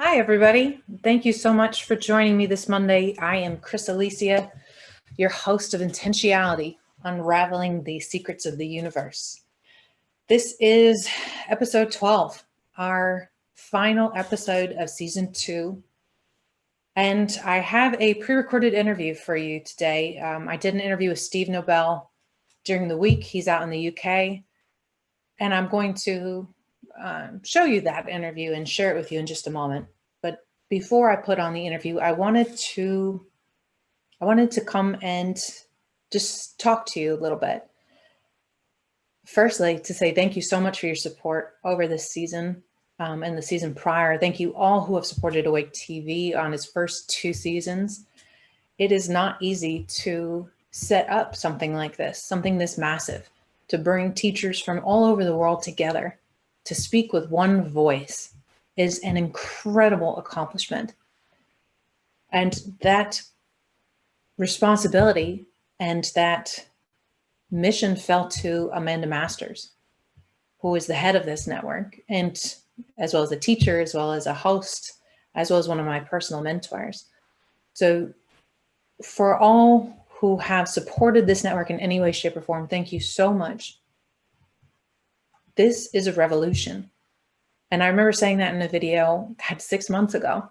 Hi, everybody. Thank you so much for joining me this Monday. I am Chris Alicia, your host of Intentionality, Unraveling the Secrets of the Universe. This is episode 12, our final episode of season 2. And I have a pre-recorded interview for you today. I did an interview with Steve Nobel during the week. He's out in the UK. And I'm going to show you that interview and share it with you in just a moment. But before I put on the interview, I wanted to come and just talk to you a little bit. Firstly, to say thank you so much for your support over this season and the season prior. Thank you all who have supported Awake TV on its first 2 seasons. It is not easy to set up something like this, something this massive, to bring teachers from all over the world together to speak with one voice is an incredible accomplishment. And that responsibility and that mission fell to Amanda Masters, who is the head of this network, and as well as a teacher, as well as a host, as well as one of my personal mentors. So for all who have supported this network in any way, shape, or form, thank you so much. This is a revolution. And I remember saying that in a video I had 6 months ago.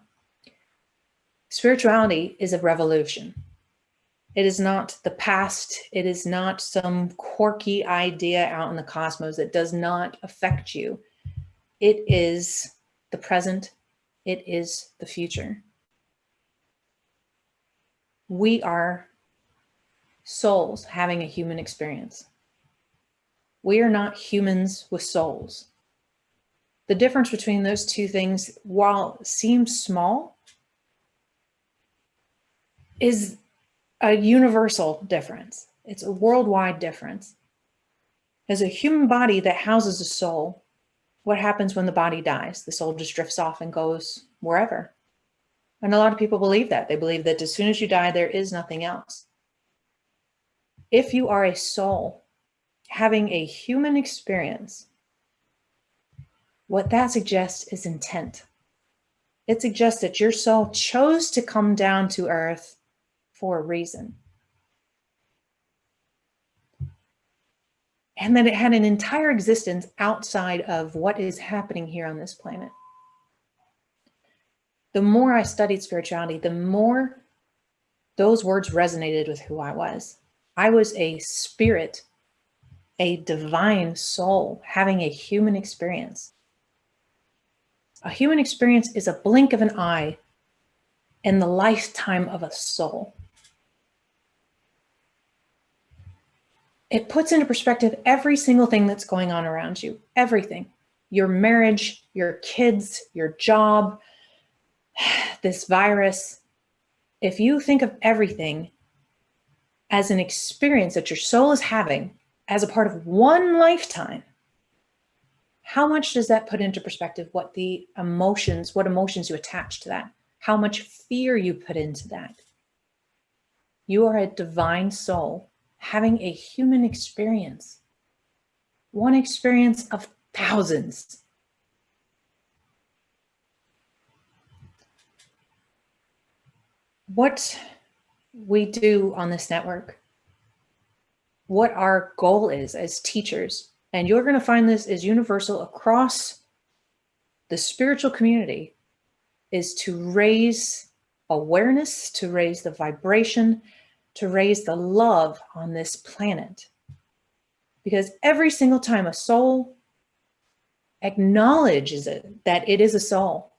Spirituality is a revolution. It is not the past. It is not some quirky idea out in the cosmos that does not affect you. It is the present. It is the future. We are souls having a human experience. We are not humans with souls. The difference between those two things, while it seems small, is a universal difference. It's a worldwide difference. As a human body that houses a soul, what happens when the body dies? The soul just drifts off and goes wherever. And a lot of people believe that. They believe that as soon as you die, there is nothing else. If you are a soul having a human experience, what that suggests is intent. It suggests that your soul chose to come down to earth for a reason. And that it had an entire existence outside of what is happening here on this planet. The more I studied spirituality, the more those words resonated with who I was. I was a spirit, a divine soul having a human experience. A human experience is a blink of an eye in the lifetime of a soul. It puts into perspective every single thing that's going on around you, everything. Your marriage, your kids, your job, this virus. If you think of everything as an experience that your soul is having as a part of one lifetime, how much does that put into perspective what emotions you attach to that? How much fear you put into that? You are a divine soul having a human experience. One experience of thousands. What we do on this network, what our goal is as teachers, and you're going to find this is universal across the spiritual community, is to raise awareness, to raise the vibration, to raise the love on this planet. Because every single time a soul acknowledges that it is a soul,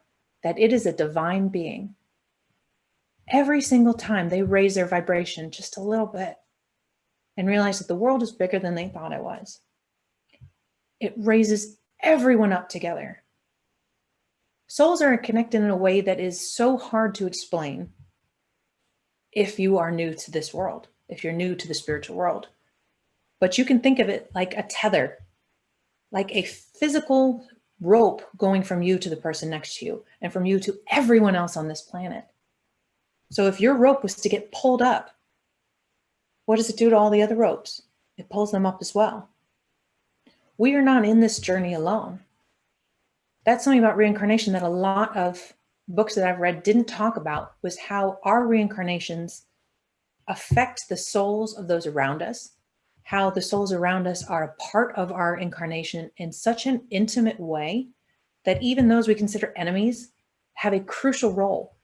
that it is a divine being, every single time they raise their vibration just a little bit and realize that the world is bigger than they thought it was. It raises everyone up together. Souls are connected in a way that is so hard to explain if you are new to this world, if you're new to the spiritual world. But you can think of it like a tether, like a physical rope going from you to the person next to you and from you to everyone else on this planet. So if your rope was to get pulled up, what does it do to all the other ropes? It pulls them up as well. We are not in this journey alone. That's something about reincarnation that a lot of books that I've read didn't talk about was how our reincarnations affect the souls of those around us, how the souls around us are a part of our incarnation in such an intimate way that even those we consider enemies have a crucial role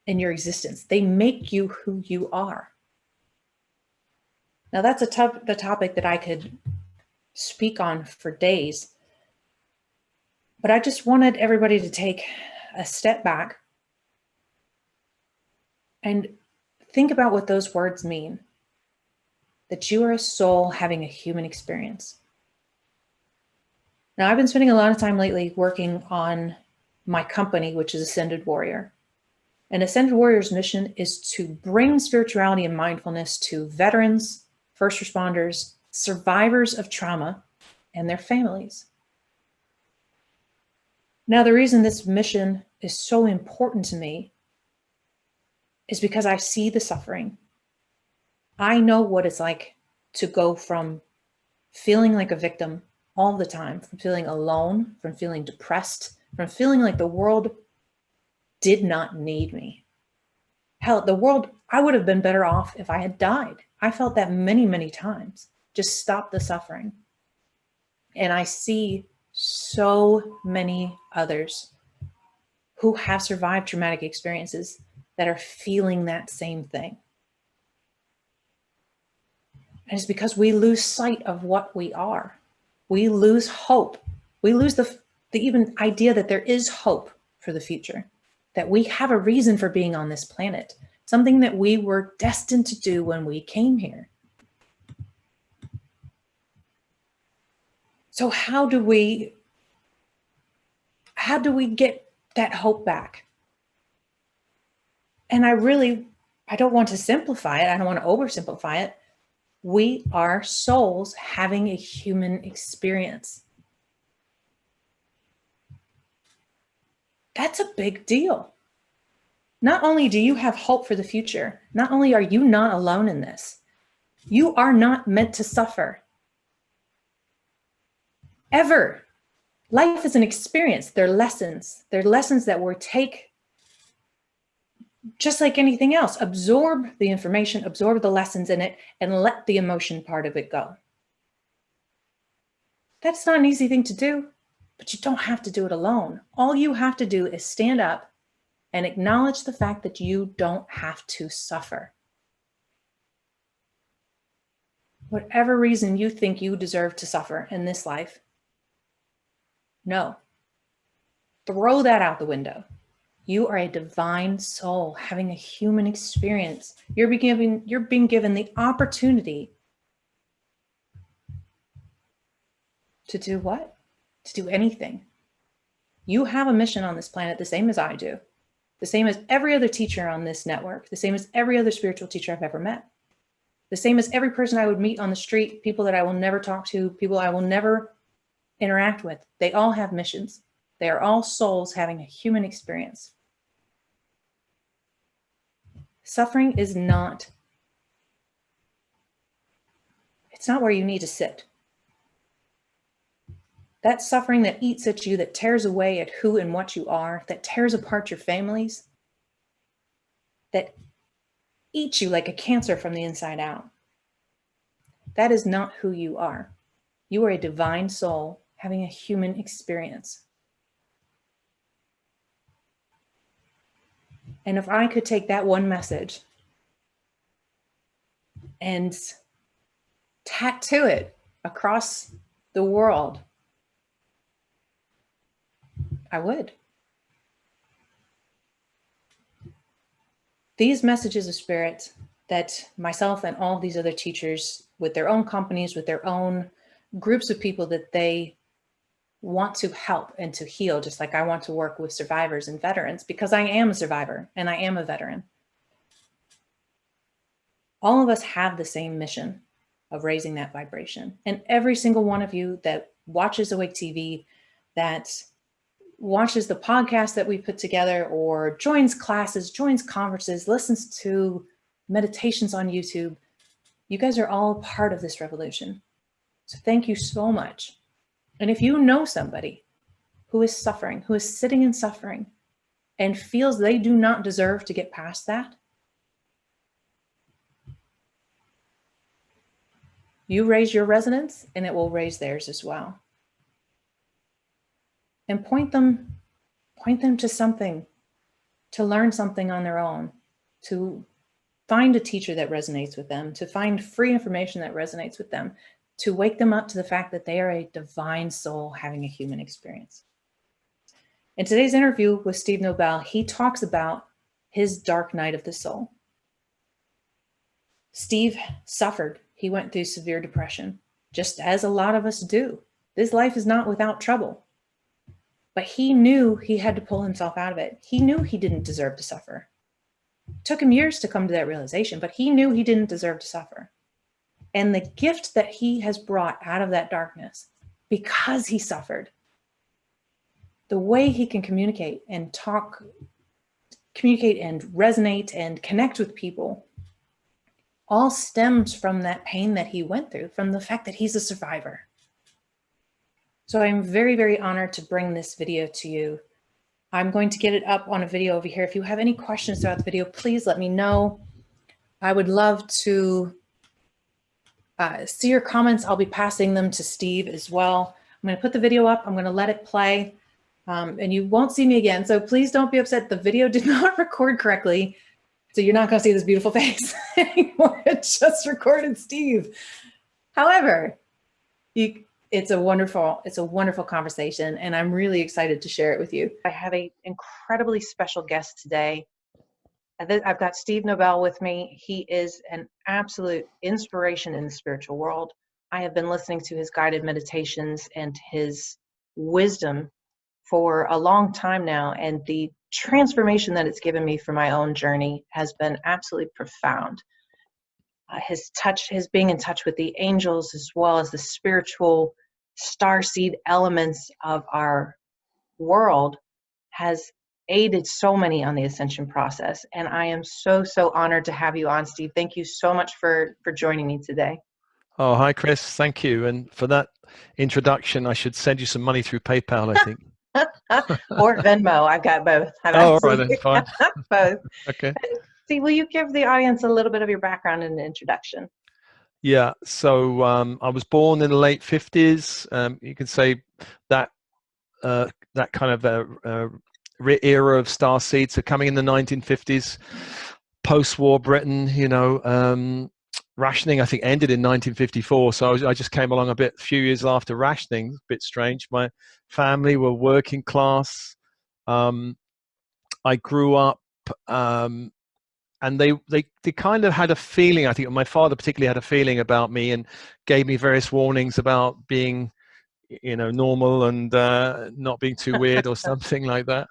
in your existence. They make you who you are. Now, that's the topic that I could speak on for days, but I just wanted everybody to take a step back and think about what those words mean. That you are a soul having a human experience. Now, I've been spending a lot of time lately working on my company, which is Ascended Warrior. And Ascended Warrior's mission is to bring spirituality and mindfulness to veterans, first responders, survivors of trauma, and their families. Now, the reason this mission is so important to me is because I see the suffering. I know what it's like to go from feeling like a victim all the time, from feeling alone, from feeling depressed, from feeling like the world did not need me. Hell, the world, I would have been better off if I had died. I felt that many, many times. Just stop the suffering. And I see so many others who have survived traumatic experiences that are feeling that same thing. And it's because we lose sight of what we are. We lose hope. We lose the even idea that there is hope for the future, that we have a reason for being on this planet, something that we were destined to do when we came here. So how do we get that hope back? And I don't want to simplify it. I don't want to oversimplify it. We are souls having a human experience. That's a big deal. Not only do you have hope for the future, not only are you not alone in this, you are not meant to suffer. Ever. Life is an experience. They're lessons. They're lessons that we take just like anything else. Absorb the information, absorb the lessons in it, and let the emotion part of it go. That's not an easy thing to do, but you don't have to do it alone. All you have to do is stand up and acknowledge the fact that you don't have to suffer. Whatever reason you think you deserve to suffer in this life, no. Throw that out the window. You are a divine soul having a human experience. You're being given the opportunity to do what? To do anything. You have a mission on this planet, the same as I do, the same as every other teacher on this network, the same as every other spiritual teacher I've ever met, the same as every person I would meet on the street, people that I will never talk to, people I will never interact with. They all have missions. They are all souls having a human experience. Suffering is not, it's not where you need to sit. That suffering that eats at you, that tears away at who and what you are, that tears apart your families, that eats you like a cancer from the inside out. That is not who you are. You are a divine soul having a human experience. And if I could take that one message and tattoo it across the world, I would. These messages of spirit that myself and all these other teachers with their own companies, with their own groups of people that they want to help and to heal, just like I want to work with survivors and veterans, because I am a survivor and I am a veteran. All of us have the same mission of raising that vibration. And every single one of you that watches Awake TV, that watches the podcast that we put together, or joins classes, joins conferences, listens to meditations on YouTube, you guys are all part of this revolution. So thank you so much. And if you know somebody who is suffering, who is sitting in suffering, and feels they do not deserve to get past that, you raise your resonance and it will raise theirs as well. And point them to something, to learn something on their own, to find a teacher that resonates with them, to find free information that resonates with them, to wake them up to the fact that they are a divine soul having a human experience. In today's interview with Steve Nobel, he talks about his dark night of the soul. Steve suffered. He went through severe depression, just as a lot of us do. This life is not without trouble. But he knew he had to pull himself out of it. He knew he didn't deserve to suffer. It took him years to come to that realization, but he knew he didn't deserve to suffer. And the gift that he has brought out of that darkness, because he suffered, the way he can communicate and resonate and connect with people all stems from that pain that he went through, from the fact that he's a survivor. So I'm very, very honored to bring this video to you. I'm going to get it up on a video over here. If you have any questions throughout the video, please let me know. I would love to see your comments. I'll be passing them to Steve as well. I'm going to put the video up. I'm going to let it play, and you won't see me again. So please don't be upset. The video did not record correctly. So you're not going to see this beautiful face anymore. It just recorded Steve. However, it's a wonderful conversation, and I'm really excited to share it with you. I have an incredibly special guest today. I've got Steve Nobel with me. He is an absolute inspiration in the spiritual world. I have been listening to his guided meditations and his wisdom for a long time now, and the transformation that it's given me for my own journey has been absolutely profound. His being in touch with the angels, as well as the spiritual starseed elements of our world, has aided so many on the ascension process. And I am so honored to have you on, Steve. Thank you so much for joining me today. Oh, hi, Chris. Thank you. And for that introduction, I should send you some money through PayPal, I think. Or Venmo. I've got both. All right, then, fine. Both. Okay. See, will you give the audience a little bit of your background and introduction? Yeah. So I was born in the late 50s. You can say that that kind of era of starseed. So coming in the 1950s, post-war Britain, rationing, I think, ended in 1954. So I just came along a few years after rationing. A bit strange. My family were working class. I grew up, and they kind of had a feeling. I think my father particularly had a feeling about me and gave me various warnings about being, normal and not being too weird or something like that.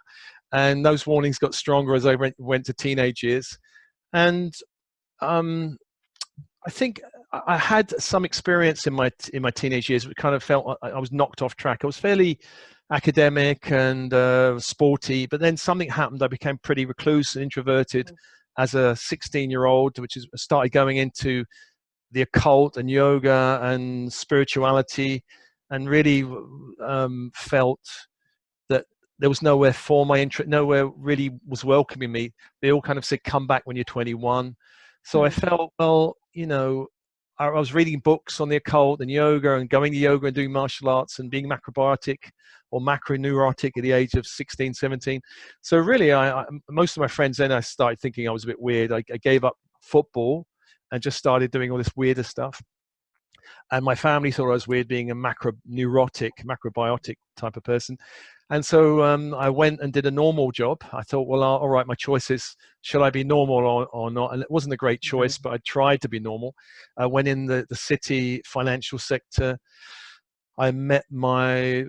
And those warnings got stronger as I went to teenage years. And I think I had some experience in my teenage years. It kind of felt I was knocked off track. I was fairly academic and sporty, but then something happened. I became pretty recluse and introverted as a 16-year-old, which is started going into the occult and yoga and spirituality, and really felt that there was nowhere for my interest, nowhere really was welcoming me. They all kind of said, come back when you're 21. So I felt, well, I was reading books on the occult and yoga and going to yoga and doing martial arts and being macrobiotic or macroneurotic at the age of 16, 17. So really, most of my friends then, I started thinking I was a bit weird. I gave up football and just started doing all this weirder stuff. And my family thought I was weird, being a macrobiotic type of person. And so I went and did a normal job. I thought, well, all right, my choice is, should I be normal or not? And it wasn't a great choice, but I tried to be normal. I went in the city financial sector. I met my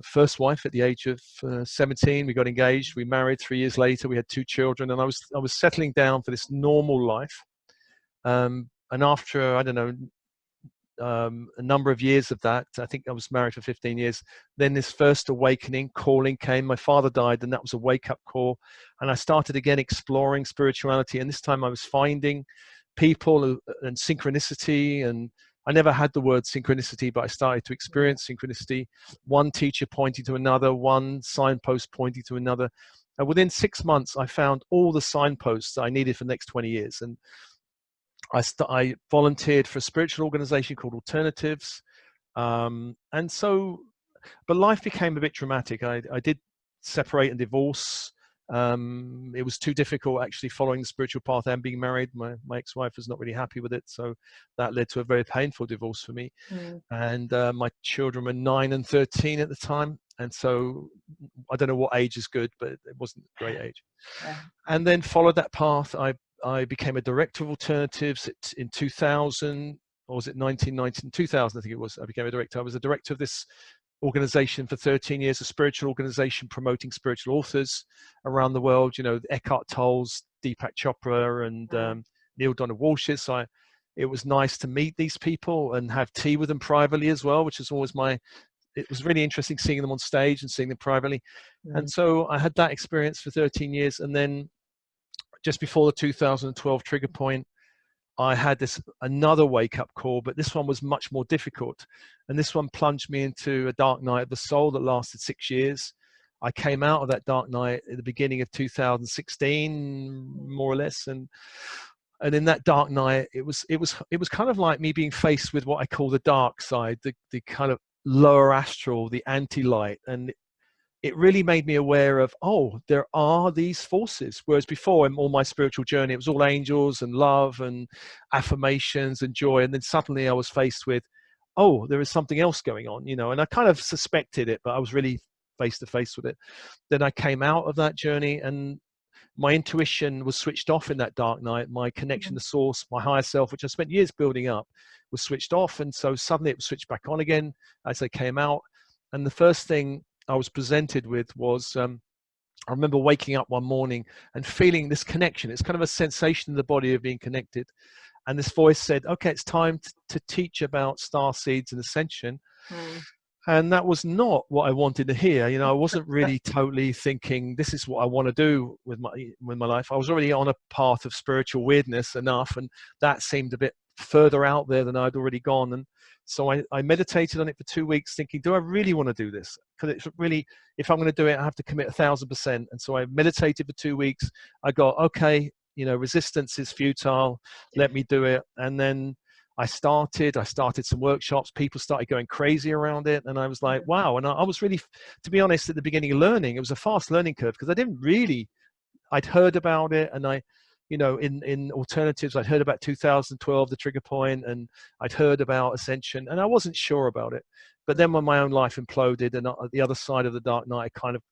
first wife at the age of 17. We got engaged. We married 3 years later. We had 2 children. And I was settling down for this normal life. And after, I don't know, a number of years of that, I think I was married for 15 years, then this first awakening calling came. My father died, and that was a wake-up call, and I started again exploring spirituality. And this time I was finding people and synchronicity, and I never had the word synchronicity, but I started to experience synchronicity, one teacher pointing to another, one signpost pointing to another. And within 6 months, I found all the signposts I needed for the next 20 years. And I volunteered for a spiritual organization called Alternatives. And so, but life became a bit dramatic. I did separate and divorce. It was too difficult actually following the spiritual path and being married. My ex-wife was not really happy with it. So that led to a very painful divorce for me. And my children were 9 and 13 at the time. And so I don't know what age is good, but it wasn't a great age. Yeah. And then followed that path. I became a director of Alternatives in 2000, or was it 1990? 2000, I think it was. I became a director. I was a director of this organization for 13 years, a spiritual organization promoting spiritual authors around the world. You know, Eckhart Tolle's, Deepak Chopra, and Neil Donald Walsh's. So it was nice to meet these people and have tea with them privately as well, which is always it was really interesting seeing them on stage and seeing them privately. And so I had that experience for 13 years. And then just before the 2012 trigger point, I had another wake-up call, but this one was much more difficult. And this one plunged me into a dark night of the soul that lasted 6 years. I came out of that dark night at the beginning of 2016, more or less. And in that dark night, it was kind of like me being faced with what I call the dark side, the kind of lower astral, the anti-light. And it really made me aware of, oh, there are these forces. Whereas before in all my spiritual journey, it was all angels and love and affirmations and joy. And then suddenly I was faced with, oh, there is something else going on, you know, and I kind of suspected it, but I was really face to face with it. Then I came out of that journey and my intuition was switched off in that dark night. My connection to source, my higher self, which I spent years building up, was switched off. And so suddenly it was switched back on again as I came out. And the first thing I was presented with was, I remember waking up one morning and feeling this connection. It's kind of a sensation in the body of being connected. And this voice said, okay, it's time to teach about star seeds and ascension. And that was not what I wanted to hear. You know, I wasn't really totally thinking this is what I want to do with my life. I was already on a path of spiritual weirdness enough, and that seemed a bit further out there than I'd already gone. And so I meditated on it for 2 weeks, thinking, do I really want to do this? Because it's really, if I'm going to do it, I have to commit 1,000%. And so I meditated for 2 weeks. I got, okay, you know, resistance is futile. Let me do it. And then I started some workshops. People started going crazy around it. And I was like, wow. And I was really, to be honest, at the beginning of learning, it was a fast learning curve because I'd heard about it. And you know, in Alternatives, I'd heard about 2012, the trigger point, and I'd heard about ascension, and I wasn't sure about it. But then when my own life imploded and at the other side of the dark night, I kind of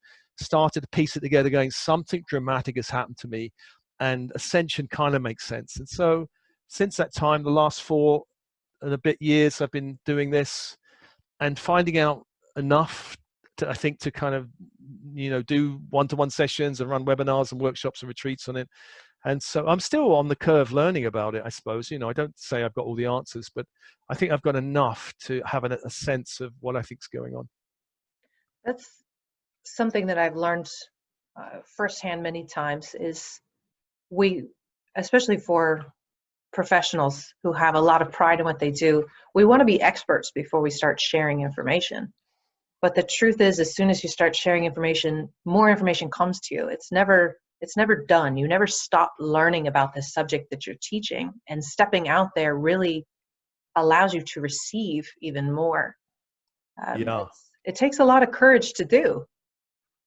started to piece it together going, something dramatic has happened to me, and ascension kind of makes sense. And so since that time, the last 4 and a bit years, I've been doing this and finding out enough I think to kind of, you know, do one-to-one sessions and run webinars and workshops and retreats on it. And so I'm still on the curve learning about it, I suppose. You know, I don't say I've got all the answers, but I think I've got enough to have a sense of what I think is going on. That's something that I've learned firsthand many times is especially for professionals who have a lot of pride in what they do, we want to be experts before we start sharing information. But the truth is, as soon as you start sharing information, more information comes to you. It's never done. You never stop learning about the subject that you're teaching, and stepping out there really allows you to receive even more. It takes a lot of courage to do.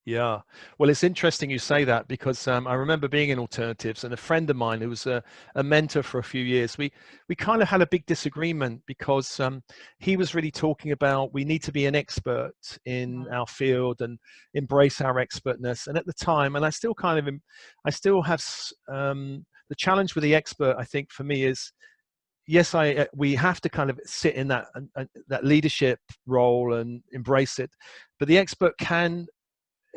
Yeah. Well, it's interesting you say that because I remember being in Alternatives, and a friend of mine who was a mentor for a few years, we kind of had a big disagreement because he was really talking about we need to be an expert in our field and embrace our expertness. And at the time, and I still have the challenge with the expert, I think for me is, yes, we have to kind of sit in that leadership role and embrace it, but the expert can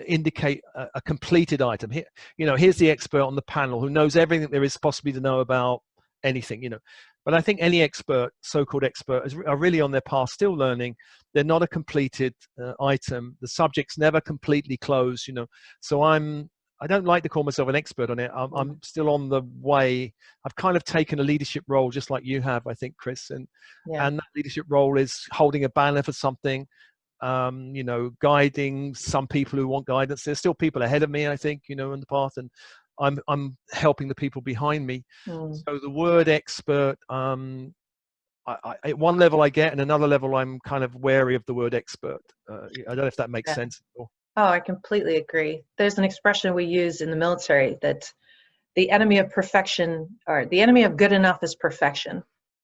indicate a completed item. Here, you know, here's the expert on the panel who knows everything there is possibly to know about anything, you know. But I think any expert, so-called expert, are really on their path, still learning. They're not a completed item. The subject's never completely closed, you know. So I don't like to call myself an expert on it. I'm still on the way. I've kind of taken a leadership role, just like you have, I think, Chris. And that leadership role is holding a banner for something, you know, guiding some people who want guidance. There's still people ahead of me, I think, you know, in the path, and I'm helping the people behind me. Mm. So the word expert, at one level I get, and another level I'm kind of wary of the word expert. I don't know if that makes Yeah. sense. Oh, I completely agree. There's an expression we use in the military that the enemy of perfection, or the enemy of good enough, is perfection.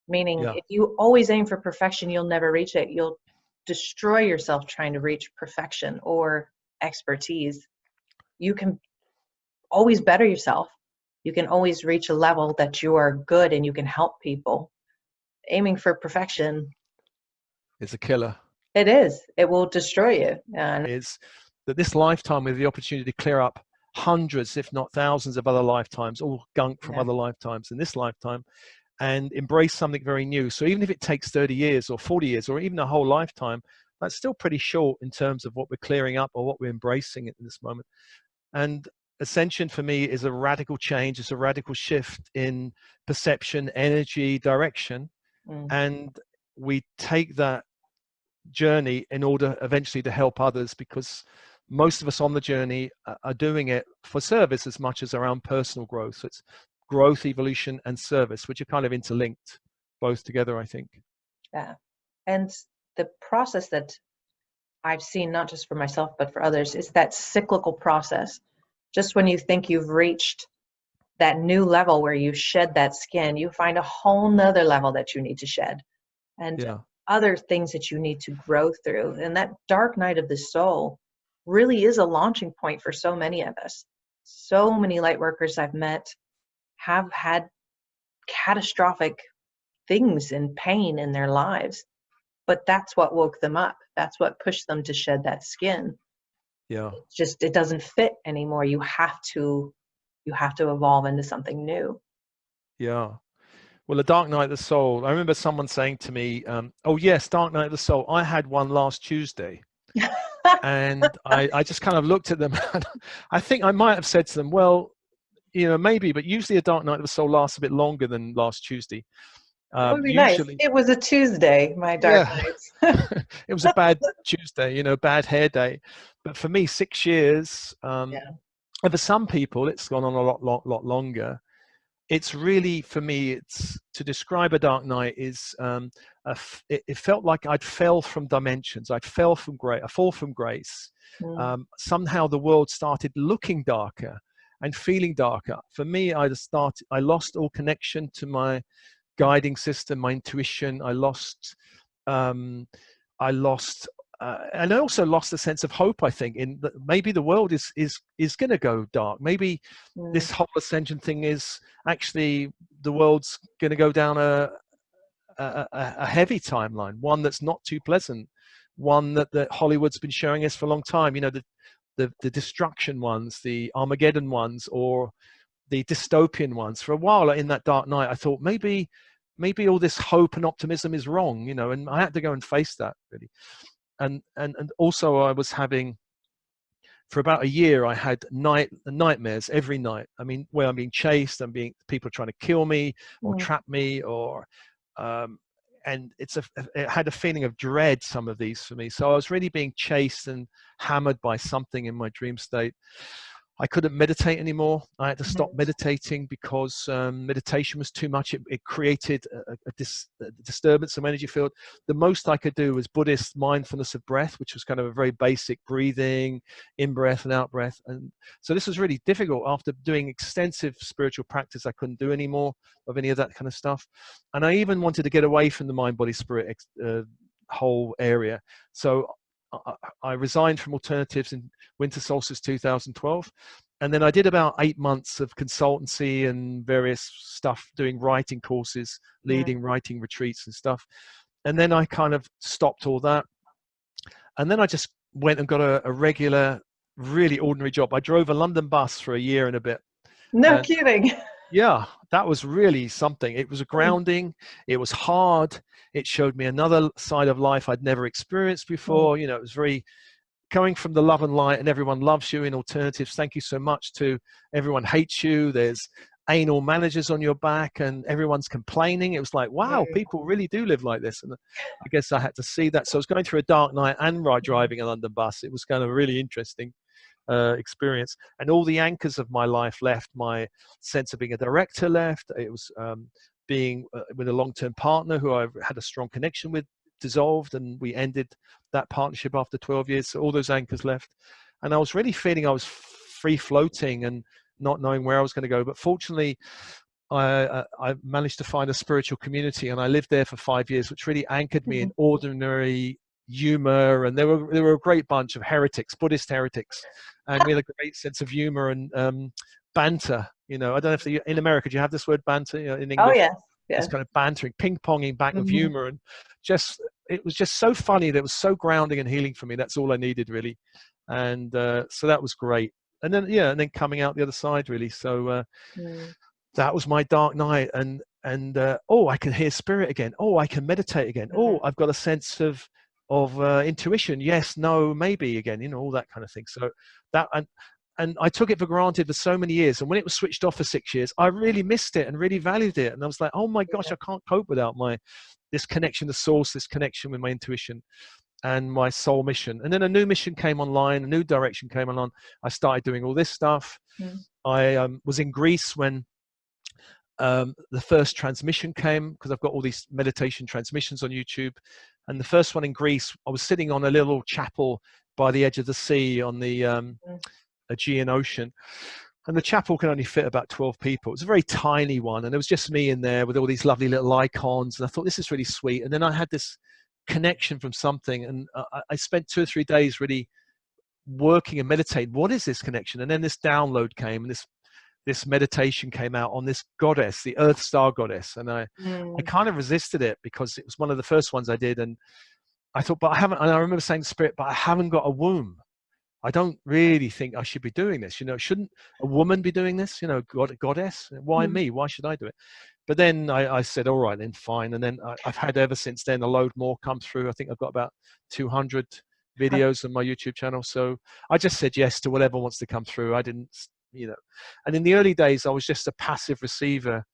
Meaning, Yeah. if you always aim for perfection, you'll never reach it. You'll destroy yourself trying to reach perfection or expertise. You can always better yourself. You can always reach a level that you are good and you can help people. Aiming for perfection, It's a killer. it is. It will destroy you. And Is that this lifetime with the opportunity to clear up hundreds, if not thousands, of other lifetimes, all gunk from yeah, other lifetimes in this lifetime, and embrace something very new. So even if it takes 30 years or 40 years or even a whole lifetime, that's still pretty short in terms of what we're clearing up or what we're embracing at this moment. And ascension for me is a radical change. It's a radical shift in perception, energy, direction. mm, And we take that journey in order eventually to help others, because most of us on the journey are doing it for service as much as our own personal growth. So it's growth, evolution, and service, which are kind of interlinked both together, I think. yeah. And the process that I've seen, not just for myself, but for others, is that cyclical process. Just when you think you've reached that new level where you shed that skin, you find a whole nother level that you need to shed, and Yeah. other things that you need to grow through. And that dark night of the soul really is a launching point for so many of us. So many light workers I've met have had catastrophic things and pain in their lives, but that's what woke them up. That's what pushed them to shed that skin. Yeah. Just, it doesn't fit anymore. You have to evolve into something new. Yeah. Well, the Dark Night of the Soul, I remember someone saying to me, oh yes, Dark Night of the Soul, I had one last Tuesday. And I just kind of looked at them, and I think I might have said to them, well, you know, maybe, but usually a Dark Night of the Soul lasts a bit longer than last Tuesday. That would be nice. Usually, It was a Tuesday, my dark yeah, nights. it was a bad Tuesday, you know, bad hair day. But for me, 6 years, Yeah. and for some people, it's gone on a lot longer. It's really, for me, it's to describe a dark night is, it felt like I'd fell from dimensions. I fall from grace. Mm. Somehow the world started looking darker and feeling darker. For me, I lost all connection to my guiding system, my intuition. I lost, and I also lost a sense of hope. I think in that maybe the world is going to go dark. Maybe Mm. this whole ascension thing is actually the world's going to go down a heavy timeline, one that's not too pleasant, one that Hollywood's been showing us for a long time. You know, the destruction ones, the Armageddon ones, or the dystopian ones. For a while in that dark night, I thought maybe all this hope and optimism is wrong, you know, and I had to go and face that really. And also I was having, for about a year, I had nightmares every night. I mean, where I'm being chased, people are trying to kill me or Mm. trap me, or and it had a feeling of dread, some of these for me. So I was really being chased and hammered by something in my dream state. I couldn't meditate anymore. I had to stop meditating because meditation was too much. It created a disturbance of my energy field. The most I could do was Buddhist mindfulness of breath, which was kind of a very basic breathing, in breath and out breath. And so this was really difficult. After doing extensive spiritual practice, I couldn't do any more of any of that kind of stuff. And I even wanted to get away from the mind, body, spirit whole area. So I resigned from Alternatives in winter solstice 2012. And then I did about 8 months of consultancy and various stuff, doing writing courses, leading writing retreats and stuff. And then I kind of stopped all that. And then I just went and got a regular, really ordinary job. I drove a London bus for a year and a bit. No And kidding. yeah, that was really something. It was a grounding. It was hard. It showed me another side of life I'd never experienced before. You know, it was very coming from the love and light, and everyone loves you in Alternatives. Thank you so much to everyone hates you. There's anal managers on your back and everyone's complaining. It was like, wow, people really do live like this. And I guess I had to see that. So I was going through a dark night and driving a London bus. It was kind of really interesting experience. And all the anchors of my life left. My sense of being a director left. It was being with a long-term partner who I had a strong connection with dissolved, and we ended that partnership after 12 years. So all those anchors left. And I was really feeling I was free floating and not knowing where I was going to go. But fortunately, I managed to find a spiritual community, and I lived there for 5 years, which really anchored me in ordinary humor. And there were a great bunch of heretics, Buddhist heretics, and we had a great sense of humor and banter. You know, I don't know if in America, do you have this word banter? You know, in English? Oh, yes. It's kind of bantering, ping-ponging back of humor, and it was just so funny. That was so grounding and healing for me. That's all I needed, really. And so that was great. And then coming out the other side, really. So that was my dark night. And I can hear spirit again. Oh, I can meditate again. Oh, I've got a sense of intuition. Yes, no, maybe again. You know, all that kind of thing. So that and I took it for granted for so many years. And when it was switched off for 6 years, I really missed it and really valued it. And I was like, oh my gosh, I can't cope without this connection to source, this connection with my intuition and my soul mission. And then a new mission came online, a new direction came along. I started doing all this stuff. I was in Greece when the first transmission came, because I've got all these meditation transmissions on YouTube. And the first one in Greece, I was sitting on a little chapel by the edge of the sea on the Aegean Ocean. And the chapel can only fit about 12 people. It was a very tiny one. And it was just me in there with all these lovely little icons. And I thought, this is really sweet. And then I had this connection from something. And I spent 2 or 3 days really working and meditating. What is this connection? And then this download came, and this meditation came out on this goddess, the Earth Star goddess. And I kind of resisted it because it was one of the first ones I did. And I thought, but I haven't, and I remember saying to Spirit, but I haven't got a womb. I don't really think I should be doing this. You know, shouldn't a woman be doing this? You know, goddess? Why me? Why should I do it? But then I said, all right, then fine. And then I've had ever since then a load more come through. I think I've got about 200 videos on my YouTube channel. So I just said yes to whatever wants to come through. I didn't, you know, and in the early days, I was just a passive receiver.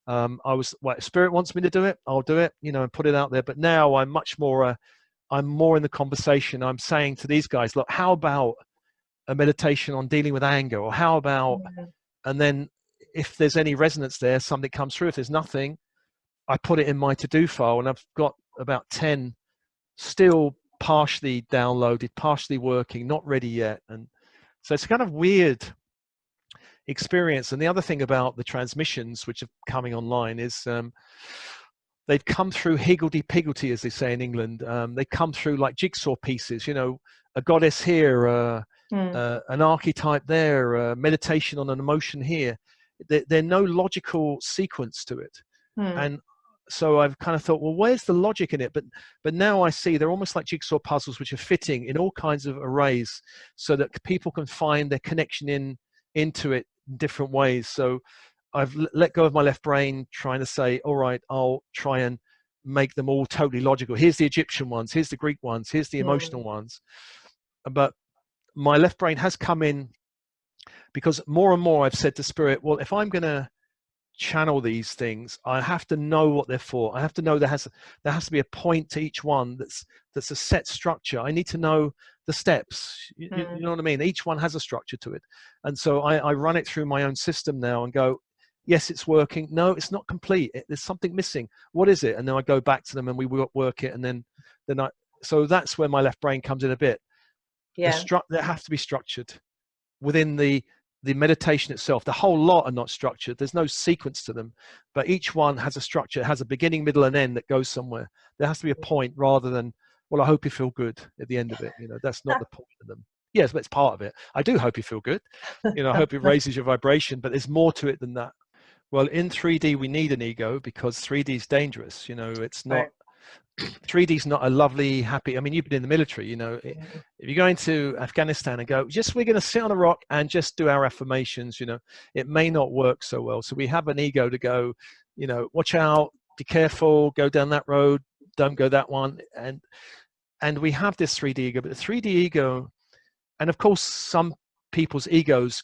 I was, if Spirit wants me to do it, I'll do it, you know, and put it out there. But now I'm much more, I'm more in the conversation. I'm saying to these guys, look, how about a meditation on dealing with anger? Or how about, and then if there's any resonance there, something comes through. If there's nothing, I put it in my to-do file, and I've got about 10 still partially downloaded, partially working, not ready yet. And so it's kind of weird experience. And the other thing about the transmissions which are coming online is they've come through higgledy-piggledy, as they say in England. They come through like jigsaw pieces, you know, a goddess here, an archetype there, meditation on an emotion here. There's no logical sequence to it. And so I've kind of thought, well, where's the logic in it? But now I see they're almost like jigsaw puzzles, which are fitting in all kinds of arrays so that people can find their connection into it in different ways. So I've let go of my left brain, trying to say, all right, I'll try and make them all totally logical. Here's the Egyptian ones, here's the Greek ones, here's the emotional ones. But my left brain has come in because more and more I've said to Spirit, well, if I'm going to channel these things, I have to know what they're for. I have to know there has to be a point to each one that's a set structure. I need to know the steps. You know what I mean? Each one has a structure to it. And so I run it through my own system now and go, yes, it's working. No, it's not complete. There's something missing. What is it? And then I go back to them and we work it. And then so that's where my left brain comes in a bit. Yeah. They have to be structured within the meditation itself. The whole lot are not structured. There's no sequence to them, but each one has a structure. It has a beginning, middle, and end that goes somewhere. There has to be a point rather than, well, I hope you feel good at the end of it. You know, that's not the point of them. Yes, but it's part of it. I do hope you feel good. You know, I hope it raises your vibration, but there's more to it than that. Well, in 3D, we need an ego because 3D is dangerous. You know, it's not, 3D is not a lovely, happy, I mean, you've been in the military, you know, if you're going to Afghanistan and go, we're going to sit on a rock and just do our affirmations, you know, it may not work so well. So we have an ego to go, you know, watch out, be careful, go down that road, don't go that one. And we have this 3D ego, but the 3D ego, and of course, some people's egos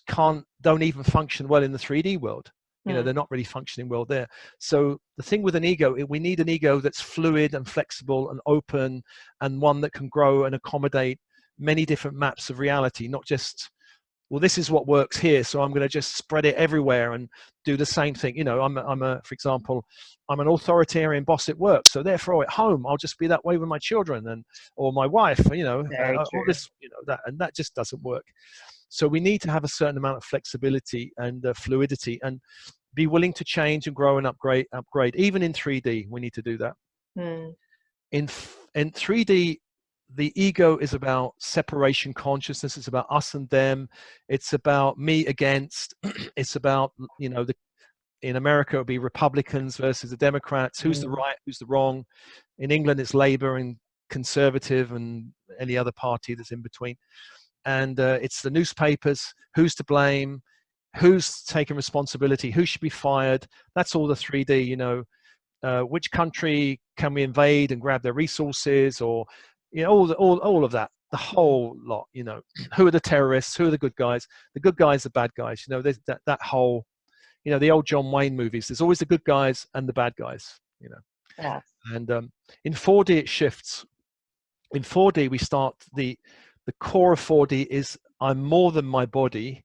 don't even function well in the 3D world. They're not really functioning well there. So the thing with an ego, we need an ego that's fluid and flexible and open, and one that can grow and accommodate many different maps of reality, not just, well, this is what works here, so I'm going to just spread it everywhere and do the same thing. For example, I'm an authoritarian boss at work, so therefore at home I'll just be that way with my children or my wife. All this, that just doesn't work. So we need to have a certain amount of flexibility and fluidity, and be willing to change and grow and upgrade. Even in 3D, we need to do that. In 3D, the ego is about separation consciousness. It's about us and them. It's about me against. It's about, in America, it would be Republicans versus the Democrats. Who's the right, who's the wrong? In England, it's Labour and Conservative and any other party that's in between. And it's the newspapers. Who's to blame? Who's taking responsibility? Who should be fired? That's all the 3D, which country can we invade and grab their resources, or all of that, the whole lot. Who are the terrorists? Who are the good guys? The good guys, the bad guys. There's that whole, the old John Wayne movies. There's always the good guys and the bad guys. Yes. And in 4D it shifts. In 4D we start the core of 4D is I'm more than my body.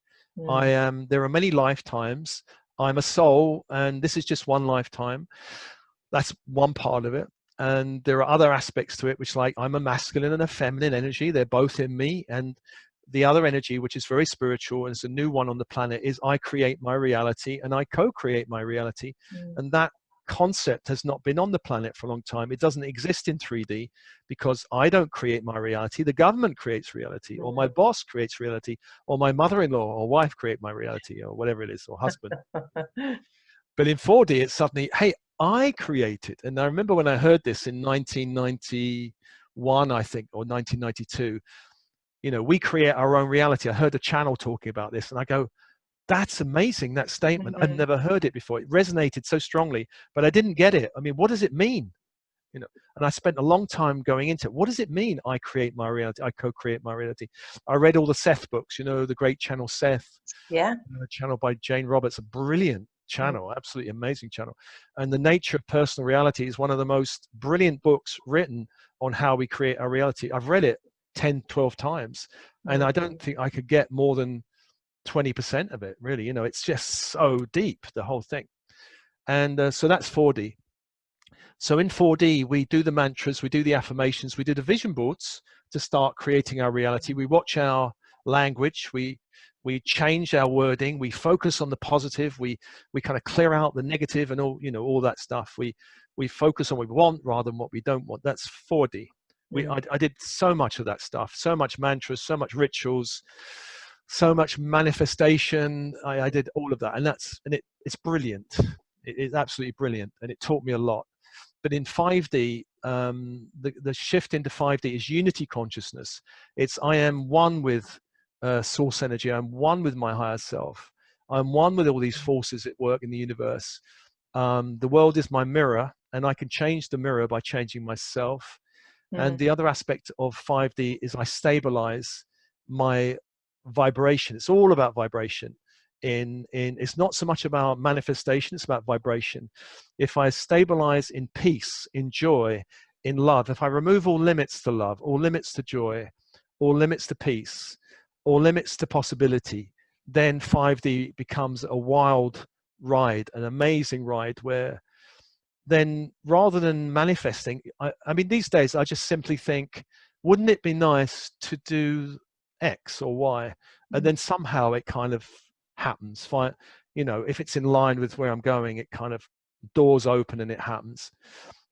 I am. There are many lifetimes. I'm a soul, and this is just one lifetime. That's one part of it. And there are other aspects to it, which, like, I'm a masculine and a feminine energy. They're both in me. And the other energy, which is very spiritual, and it's a new one on the planet, is I create my reality and I co-create my reality. And that concept has not been on the planet for a long time. It doesn't exist in 3D because I don't create my reality. The government creates reality, or my boss creates reality, or my mother-in-law or wife create my reality, or whatever it is, or husband. But in 4D, it's suddenly, hey, I create it. And I remember when I heard this in 1991, I think, or 1992, we create our own reality. I heard a channel talking about this, and I go, that's amazing, that statement. I've never heard it before. It resonated so strongly, but I didn't get it. I mean, what does it mean? And I spent a long time going into it. What does it mean? I create my reality. I co-create my reality. I read all the Seth books, the great channel Seth. Yeah. A channel by Jane Roberts, a brilliant channel, absolutely amazing channel. And The Nature of Personal Reality is one of the most brilliant books written on how we create our reality. I've read it 10, 12 times, and I don't think I could get more than 20% of it, really. It's just so deep, the whole thing. And so that's 4D. So in 4D, we do the mantras, we do the affirmations, we do the vision boards to start creating our reality. We watch our language, we change our wording, we focus on the positive, we kind of clear out the negative and all that stuff. We focus on what we want rather than what we don't want. That's 4D. I did so much of that stuff, so much mantras, so much rituals, so much manifestation. I did all of that, and it's brilliant. It's absolutely brilliant, and it taught me a lot. But in 5D, the shift into 5D is unity consciousness. It's I am one with source energy. I'm one with my higher self. I'm one with all these forces at work in the universe. The world is my mirror, and I can change the mirror by changing myself. And the other aspect of 5D is I stabilize my vibration. It's all about vibration. It's not so much about manifestation, it's about vibration. If I stabilize in peace, in joy, in love, if I remove all limits to love, all limits to joy, all limits to peace, all limits to possibility, then 5D becomes a wild ride, an amazing ride, where then rather than manifesting, I mean, these days I just simply think, wouldn't it be nice to do X or Y? And then somehow it kind of happens. If it's in line with where I'm going, it kind of doors open and it happens.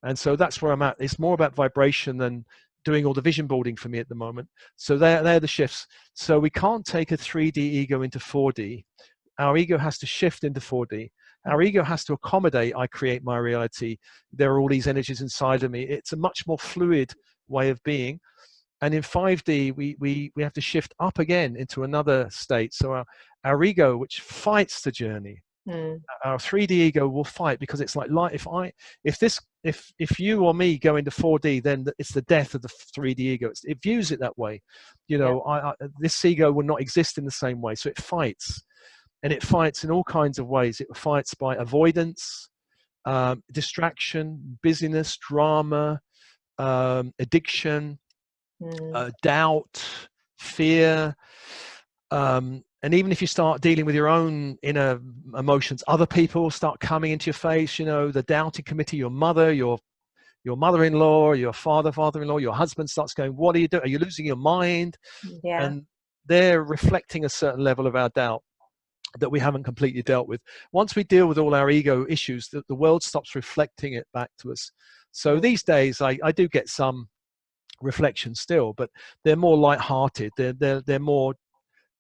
And so that's where I'm at. It's more about vibration than doing all the vision boarding for me at the moment. So they're the shifts. So we can't take a 3D ego into 4D. Our ego has to shift into 4D. Our ego has to accommodate, I create my reality. There are all these energies inside of me. It's a much more fluid way of being. And in 5D, we have to shift up again into another state. So our ego, which fights the journey, our 3D ego will fight, because it's like if you or me go into 4D, then it's the death of the 3D ego. It views it that way. This ego will not exist in the same way, so it fights. and it fights in all kinds of ways. It fights by avoidance, distraction, busyness, drama, addiction, doubt, fear. And even if you start dealing with your own inner emotions, other people start coming into your face. You know, the doubting committee, your mother, your mother-in-law, your father-in-law, your husband starts going, what are you doing? Are you losing your mind? Yeah. And they're reflecting a certain level of our doubt that we haven't completely dealt with. Once we deal with all our ego issues, the world stops reflecting it back to us. So these days, I do get some reflection still, but they're more light-hearted. They're more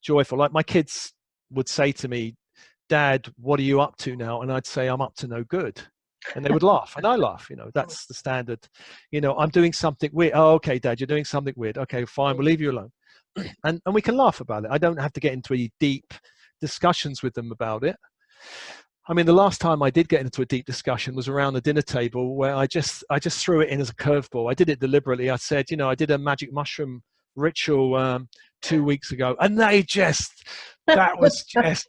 joyful. Like my kids would say to me, Dad, what are you up to now? And I'd say, I'm up to no good. And they would laugh, and I laugh. You know, that's the standard. You know, I'm doing something weird. Oh, okay, Dad, you're doing something weird. Okay, fine, we'll leave you alone. And we can laugh about it. I don't have to get into any deep discussions with them about it. I mean, the last time I did get into a deep discussion was around the dinner table, where I just threw it in as a curveball. I did it deliberately. I said, you know, I did a magic mushroom ritual 2 weeks ago, and they just, that was just,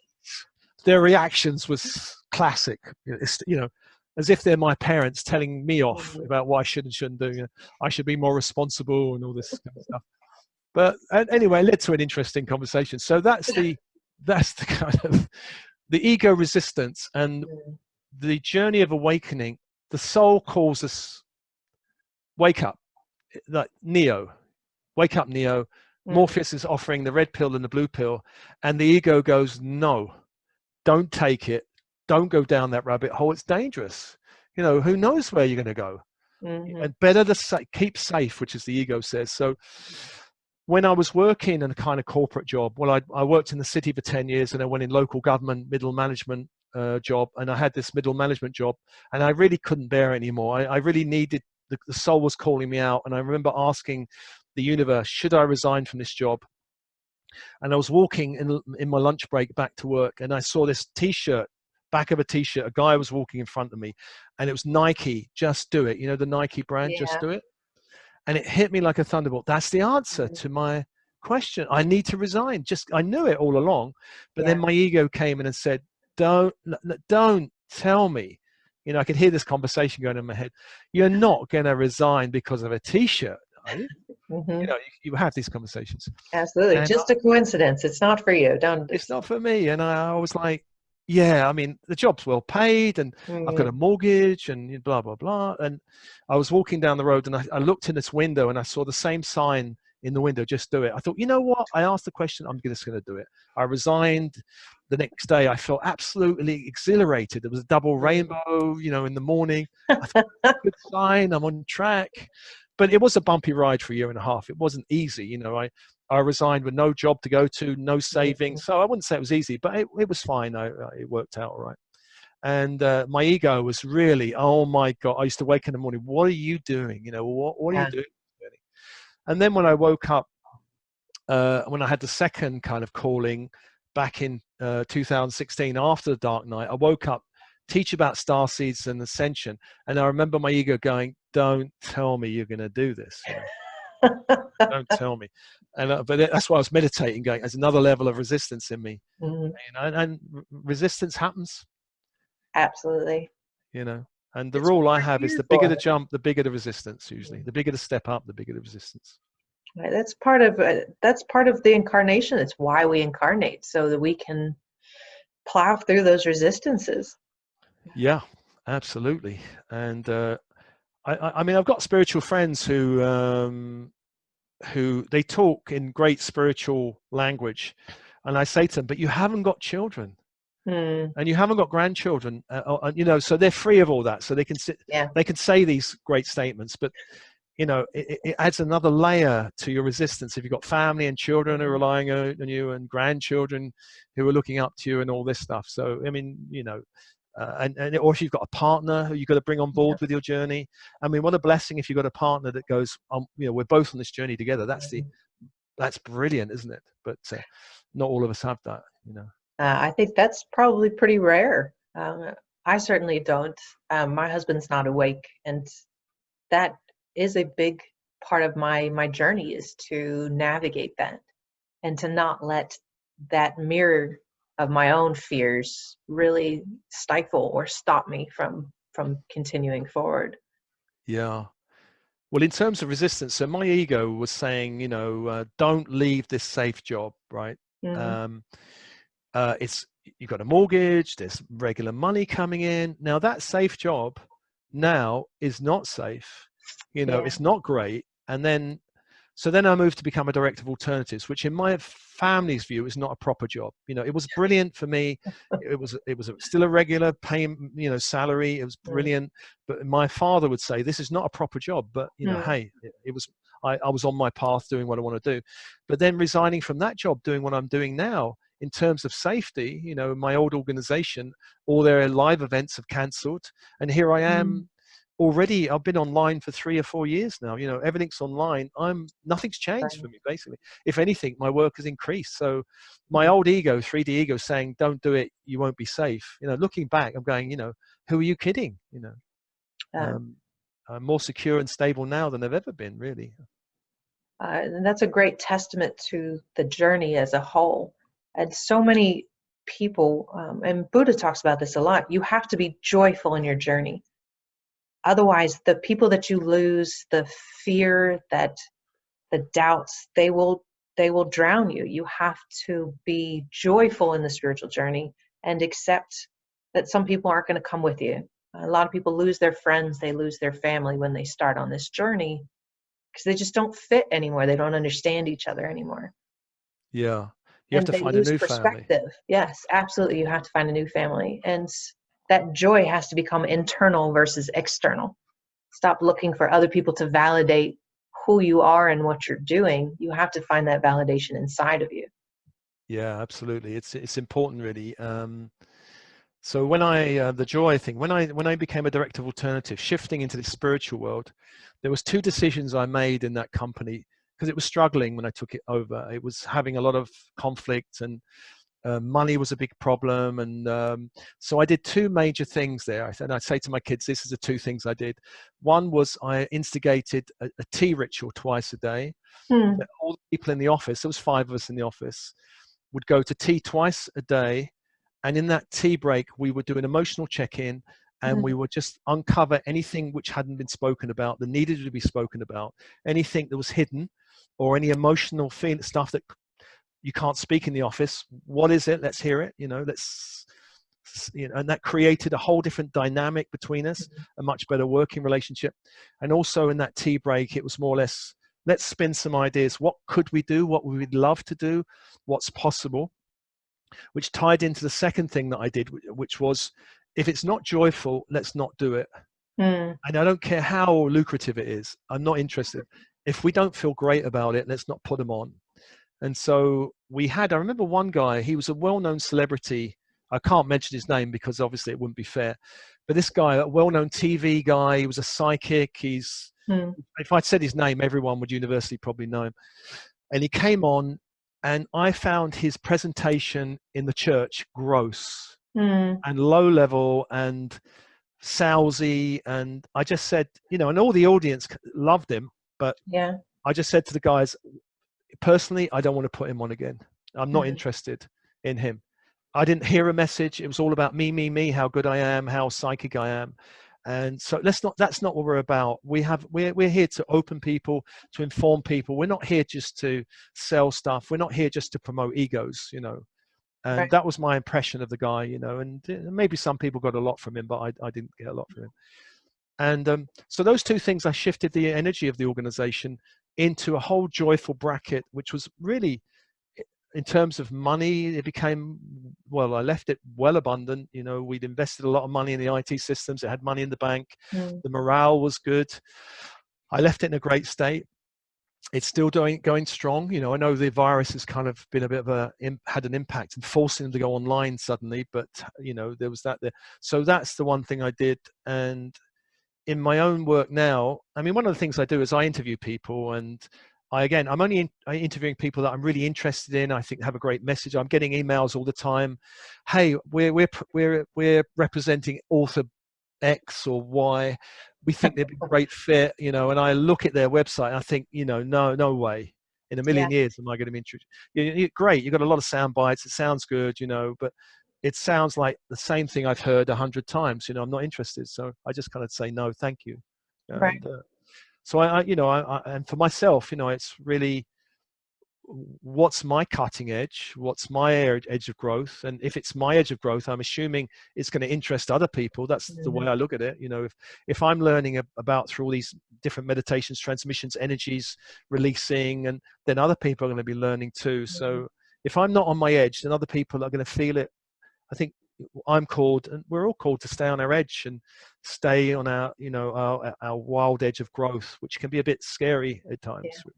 their reactions was classic. It's, you know, as if they're my parents telling me off about what I should and shouldn't do. You know, I should be more responsible and all this kind of stuff. But anyway, it led to an interesting conversation. So that's the kind of the ego resistance and the journey of awakening. The soul calls us, wake up, like Neo, wake up, Neo. Morpheus is offering the red pill and the blue pill, and the ego goes, no, don't take it. Don't go down that rabbit hole. It's dangerous. You know, who knows where you're going to go? And better to keep safe, which is the ego says. So when I was working in a kind of corporate job, well, I worked in the city for 10 years, and I went in local government, middle management job, and I had this middle management job, and I really couldn't bear it anymore. I really needed, the soul was calling me out, and I remember asking the universe, should I resign from this job? And I was walking in my lunch break back to work, and I saw this T-shirt, back of a T-shirt, a guy was walking in front of me, and it was Nike, Just Do It. You know, the Nike brand, Just Do It. And it hit me like a thunderbolt. That's the answer to my question. I need to resign. I knew it all along, but then my ego came in and said, don't tell me. You know, I could hear this conversation going in my head. You're not going to resign because of a T-shirt, are you? You know, you have these conversations. Absolutely. And just a coincidence. It's not for you. It's not for me. And I was like, yeah, I mean, the job's well paid, and I've got a mortgage, and blah, blah, blah. And I was walking down the road, and I looked in this window, and I saw the same sign in the window, Just Do It. I thought, you know what? I asked the question, I'm just going to do it. I resigned. The next day, I felt absolutely exhilarated. There was a double rainbow, you know, in the morning. I thought, good sign, I'm on track. But it was a bumpy ride for a year and a half. It wasn't easy. You know, I resigned with no job to go to, no savings. So I wouldn't say it was easy, but it was fine. It worked out all right. And my ego was really, oh my God, I used to wake in the morning, what are you doing? You know, what are you doing? And then when I woke up, when I had the second kind of calling back in 2016, after the dark night, I woke up, teach about starseeds and ascension. And I remember my ego going, don't tell me you're going to do this. You know? Don't tell me. And but that's why I was meditating, going, there's another level of resistance in me. You know, and resistance happens. Absolutely. You know, and the rule I have is the bigger the jump, the bigger the resistance. Usually, the bigger the step up, the bigger the resistance. Right. That's part of the incarnation. It's why we incarnate, so that we can plow through those resistances. Yeah, absolutely. And I mean, I've got spiritual friends who they talk in great spiritual language, and I say to them, but you haven't got children, and you haven't got grandchildren, you know, so they're free of all that, so they can they can say these great statements, but you know, it adds another layer to your resistance if you've got family and children who are relying on you, and grandchildren who are looking up to you, and all this stuff. So I mean, you know, or if you've got a partner who you've got to bring on board with your journey. I mean, what a blessing if you've got a partner that goes, you know, we're both on this journey together. That's brilliant, isn't it? But not all of us have that, you know. I think that's probably pretty rare. I certainly don't. My husband's not awake, and that is a big part of my journey, is to navigate that and to not let that mirror of my own fears really stifle or stop me from continuing forward. Yeah. Well, in terms of resistance, so my ego was saying, don't leave this safe job, right? Mm, Um, it's you've got a mortgage, there's regular money coming in. Now that safe job now is not safe. yeah. It's not great. So then I moved to become a director of alternatives, which in my family's view is not a proper job. It was brilliant for me. Still a regular paying, salary. It was Mm, brilliant. But my father would say, this is not a proper job, but mm, hey, it was, I was on my path doing what I want to do. But then resigning from that job, doing what I'm doing now, in terms of safety, my old organization, all their live events have cancelled. And here I mm, am already. I've been online for 3 or 4 years now. Everything's online. Nothing's changed right. for me, basically. If anything, my work has increased. So my Mm, old ego, 3D ego, saying, don't do it, you won't be safe. Looking back, I'm going, who are you kidding? uh, Um, I'm more secure and stable now than I've ever been, really. and that's a great testament to the journey as a whole. And so many people, and Buddha talks about this a lot, you have to be joyful in your journey. Otherwise, the people that you lose, the fear, that the doubts, they will drown you. You have to be joyful in the spiritual journey and accept that some people aren't going to come with you. A lot of people lose their friends, they lose their family when they start on this journey because they just don't fit anymore. They don't understand each other anymore. Yeah. You have And to they find a lose new family. perspective. Yes, absolutely. You have to find a new family. And that joy has to become internal versus external. Stop looking for other people to validate who you are and what you're doing. You have to find that validation inside of you. Yeah, absolutely. It's important, really. So the joy thing, when I became a director of alternative, shifting into the spiritual world, there was two decisions I made in that company because it was struggling when I took it over. It was having a lot of conflict, and money was a big problem. And so I did two major things there. And I say to my kids, this is the two things I did. One was I instigated a tea ritual twice a day. Hmm. That all the people in the office, there was 5 of us in the office, would go to tea twice a day. And in that tea break, we would do an emotional check-in, and we Hmm. would just uncover anything which hadn't been spoken about, that needed to be spoken about, anything that was hidden, or any emotional stuff that you can't speak in the office. What is it? Let's hear it. And that created a whole different dynamic between us, a much better working relationship. And also in that tea break, it was more or less, let's spin some ideas. What could we do? What we would love to do? What's possible? Which tied into the second thing that I did, which was, if it's not joyful, let's not do it. Hmm. And I don't care how lucrative it is. I'm not interested. If we don't feel great about it, let's not put them on. And so I remember one guy, he was a well-known celebrity. I can't mention his name because obviously it wouldn't be fair. But this guy, a well-known TV guy, he was a psychic. Hmm. If I'd said his name, everyone would universally probably know him. And he came on, and I found his presentation in the church gross Hmm. and low level and salesy. And I just said, and all the audience loved him, but Yeah. I just said to the guys, personally, I don't want to put him on again. I'm not Hmm. interested in him. I didn't hear a message. It was all about me, how good I am, how psychic I am. And so that's not what we're about. We're here to open people, to inform people. We're not here just to sell stuff. We're not here just to promote egos, And Right. that was my impression of the guy, and maybe some people got a lot from him, but I didn't get a lot from him. And so those two things, I shifted the energy of the organization into a whole joyful bracket, which was really, in terms of money, it became, well, I left it well abundant. We'd invested a lot of money in the IT systems. It had money in the bank. Hmm. The morale was good. I left it in a great state. It's still going strong. I know the virus has kind of been a bit of had an impact and forcing them to go online suddenly, but there was that there. So that's the one thing I did. And in my own work now, I mean, one of the things I do is I interview people, and I'm only interviewing people that I'm really interested in. I think have a great message. I'm getting emails all the time. Hey, we're representing author X or Y. We think they'd be a great fit, and I look at their website and I think, no way. In a Yeah. million years, am I going to be introduced? Great, you've got a lot of sound bites. It sounds good, but it sounds like the same thing I've heard 100 times. I'm not interested. So I just kind of say, no, thank you. Right. And so and for myself, it's really, what's my cutting edge? What's my edge of growth? And if it's my edge of growth, I'm assuming it's going to interest other people. That's the way I look at it. If I'm learning about through all these different meditations, transmissions, energies, releasing, and then other people are going to be learning too. So if I'm not on my edge, then other people are going to feel it. I think I'm called, and we're all called, to stay on our edge and stay on our wild edge of growth, which can be a bit scary at times. Yeah,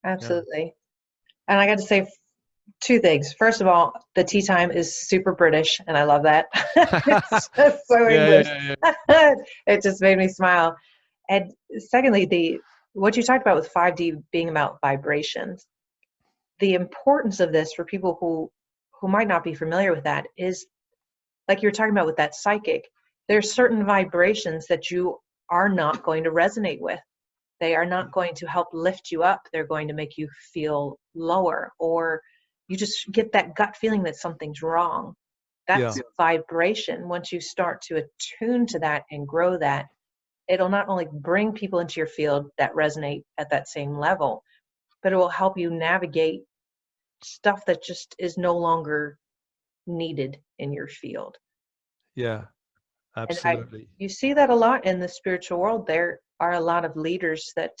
absolutely. Yeah. And I got to say two things. First of all, the tea time is super British, and I love that. It's just so English. Yeah. It just made me smile. And secondly, what you talked about with 5D being about vibrations, the importance of this for people who might not be familiar with that is, like you were talking about with that psychic, there's certain vibrations that you are not going to resonate with. They are not going to help lift you up. They're going to make you feel lower, or you just get that gut feeling that something's wrong. That's vibration. Once you start to attune to that and grow that, it'll not only bring people into your field that resonate at that same level, but it will help you navigate stuff that just is no longer needed in your field. Yeah, absolutely. You see that a lot in the spiritual world. There are a lot of leaders that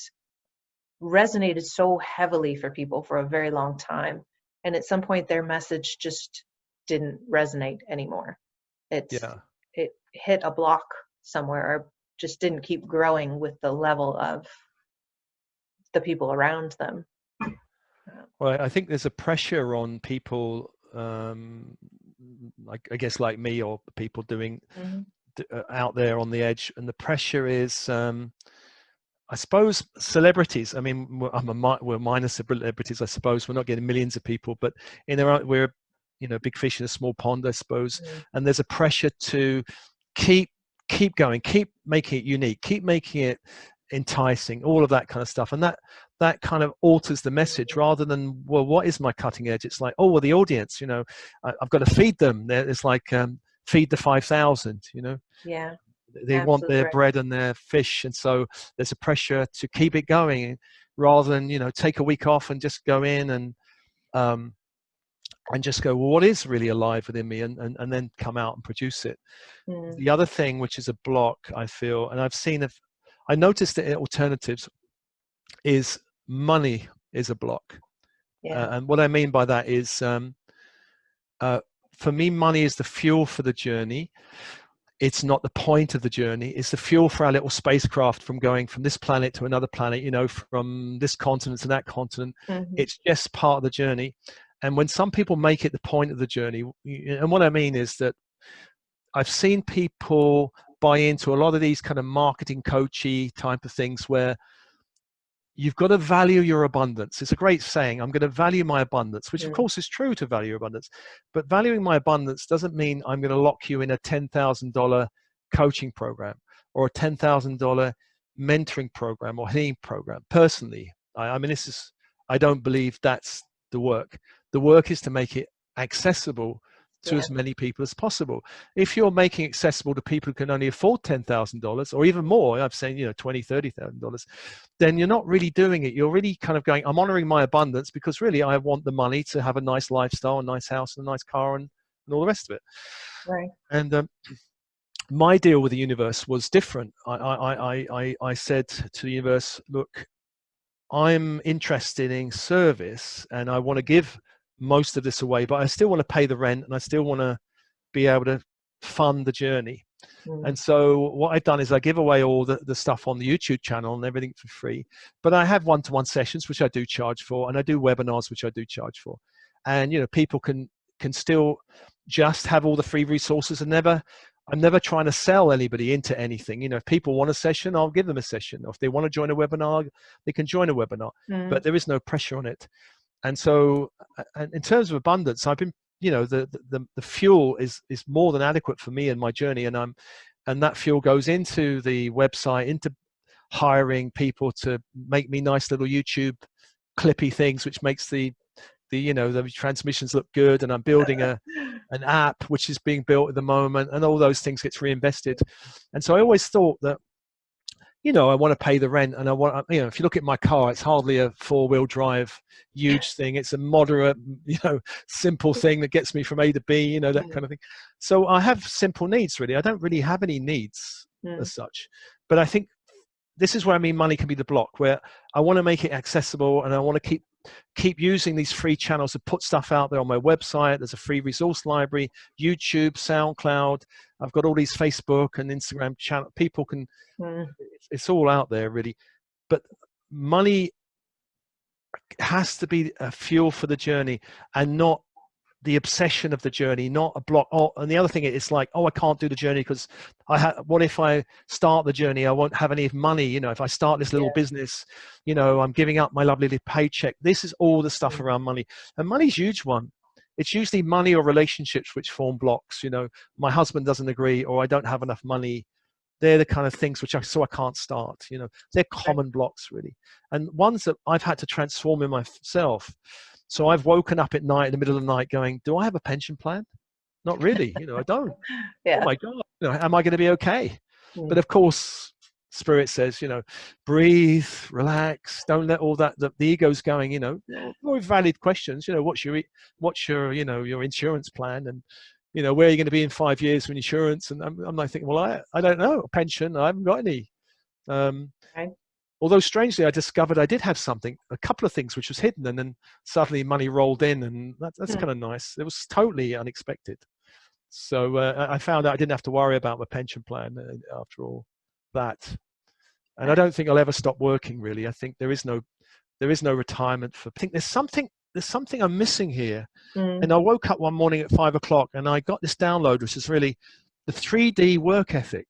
resonated so heavily for people for a very long time, and at some point their message just didn't resonate anymore. It hit a block somewhere, or just didn't keep growing with the level of the people around them. Well, I think there's a pressure on people, I guess like me, or people doing out there on the edge, and the pressure is, I suppose, celebrities. I mean, we're minor celebrities, I suppose. We're not getting millions of people, but we're big fish in a small pond, I suppose. And there's a pressure to keep going, keep making it unique, keep making it enticing, all of that kind of stuff. And that kind of alters the message, rather than, well, what is my cutting edge? It's like, oh, well, the audience, I've got to feed them. It's like feed the 5,000, Yeah. They want their bread and their fish, and so there's a pressure to keep it going, rather than take a week off and just go in and just go, well, what is really alive within me, and then come out and produce it. The other thing, which is a block, I feel, and I noticed it in alternatives, is money is a block. And what I mean by that is, for me, money is the fuel for the journey. It's not the point of the journey. It's the fuel for our little spacecraft from going from this planet to another planet, from this continent to that continent. It's just part of the journey. And when some people make it the point of the journey, and what I mean is that I've seen people buy into a lot of these kind of marketing coachy type of things, where you've got to value your abundance. It's a great saying, I'm going to value my abundance, which of course is true to value abundance. But valuing my abundance doesn't mean I'm going to lock you in a $10,000 coaching program or a $10,000 mentoring program or healing program. Personally, I mean, I don't believe that's the work. The work is to make it accessible to as many people as possible. If you're making accessible to people who can only afford $10,000 or even more, I'm saying, $20,000, $30,000, then you're not really doing it. You're really kind of going, I'm honoring my abundance because really I want the money to have a nice lifestyle, a nice house, and a nice car, and all the rest of it. Right. And my deal with the universe was different. I said to the universe, look, I'm interested in service and I want to give most of this away, but I still want to pay the rent and I still want to be able to fund the journey. And so what I've done is I give away all the stuff on the YouTube channel and everything for free, but I have one-to-one sessions, which I do charge for, and I do webinars, which I do charge for. And, people can still just have all the free resources, and I'm never trying to sell anybody into anything. If people want a session, I'll give them a session. Or if they want to join a webinar, they can join a webinar, but there is no pressure on it. And so, and in terms of abundance, I've been, the fuel is more than adequate for me and my journey. And that fuel goes into the website, into hiring people to make me nice little YouTube clippy things, which makes the the transmissions look good, and I'm building an app which is being built at the moment, and all those things gets reinvested. And so I always thought that, I want to pay the rent, and I want, if you look at my car, it's hardly a 4-wheel drive huge thing. It's a moderate, simple thing that gets me from A to B, that kind of thing. So I have simple needs, really. I don't really have any needs as such, but I think this is where money can be the block, where I want to make it accessible, and I want to keep using these free channels to put stuff out there on my website. There's a free resource library, YouTube, SoundCloud. I've got all these Facebook and Instagram channel. People can, it's all out there really. But money has to be a fuel for the journey, and not the obsession of the journey, not a block. And the other thing is like, I can't do the journey because what if I start the journey? I won't have any money. If I start this little business, I'm giving up my lovely paycheck. This is all the stuff around money, and money's a huge one. It's usually money or relationships which form blocks. My husband doesn't agree, or I don't have enough money. They're the kind of things which I can't start. They're common blocks really, and ones that I've had to transform in myself. So I've woken up at night, in the middle of the night, going, do I have a pension plan? Not really. I don't. Oh my God. Am I going to be okay? But of course, Spirit says, breathe, relax. Don't let all that, the ego's going, very valid questions. What's your your insurance plan? And, where are you going to be in 5 years with insurance? And I'm like thinking, well, I don't know. Pension, I haven't got any. Although strangely, I discovered I did have a couple of things which was hidden, and then suddenly money rolled in, and that's kind of nice. It was totally unexpected. So I found out I didn't have to worry about my pension plan after all that. And I don't think I'll ever stop working. Really, I think there is no retirement for. I think there's something I'm missing here. And I woke up one morning at 5 o'clock, and I got this download, which is really the 3D work ethic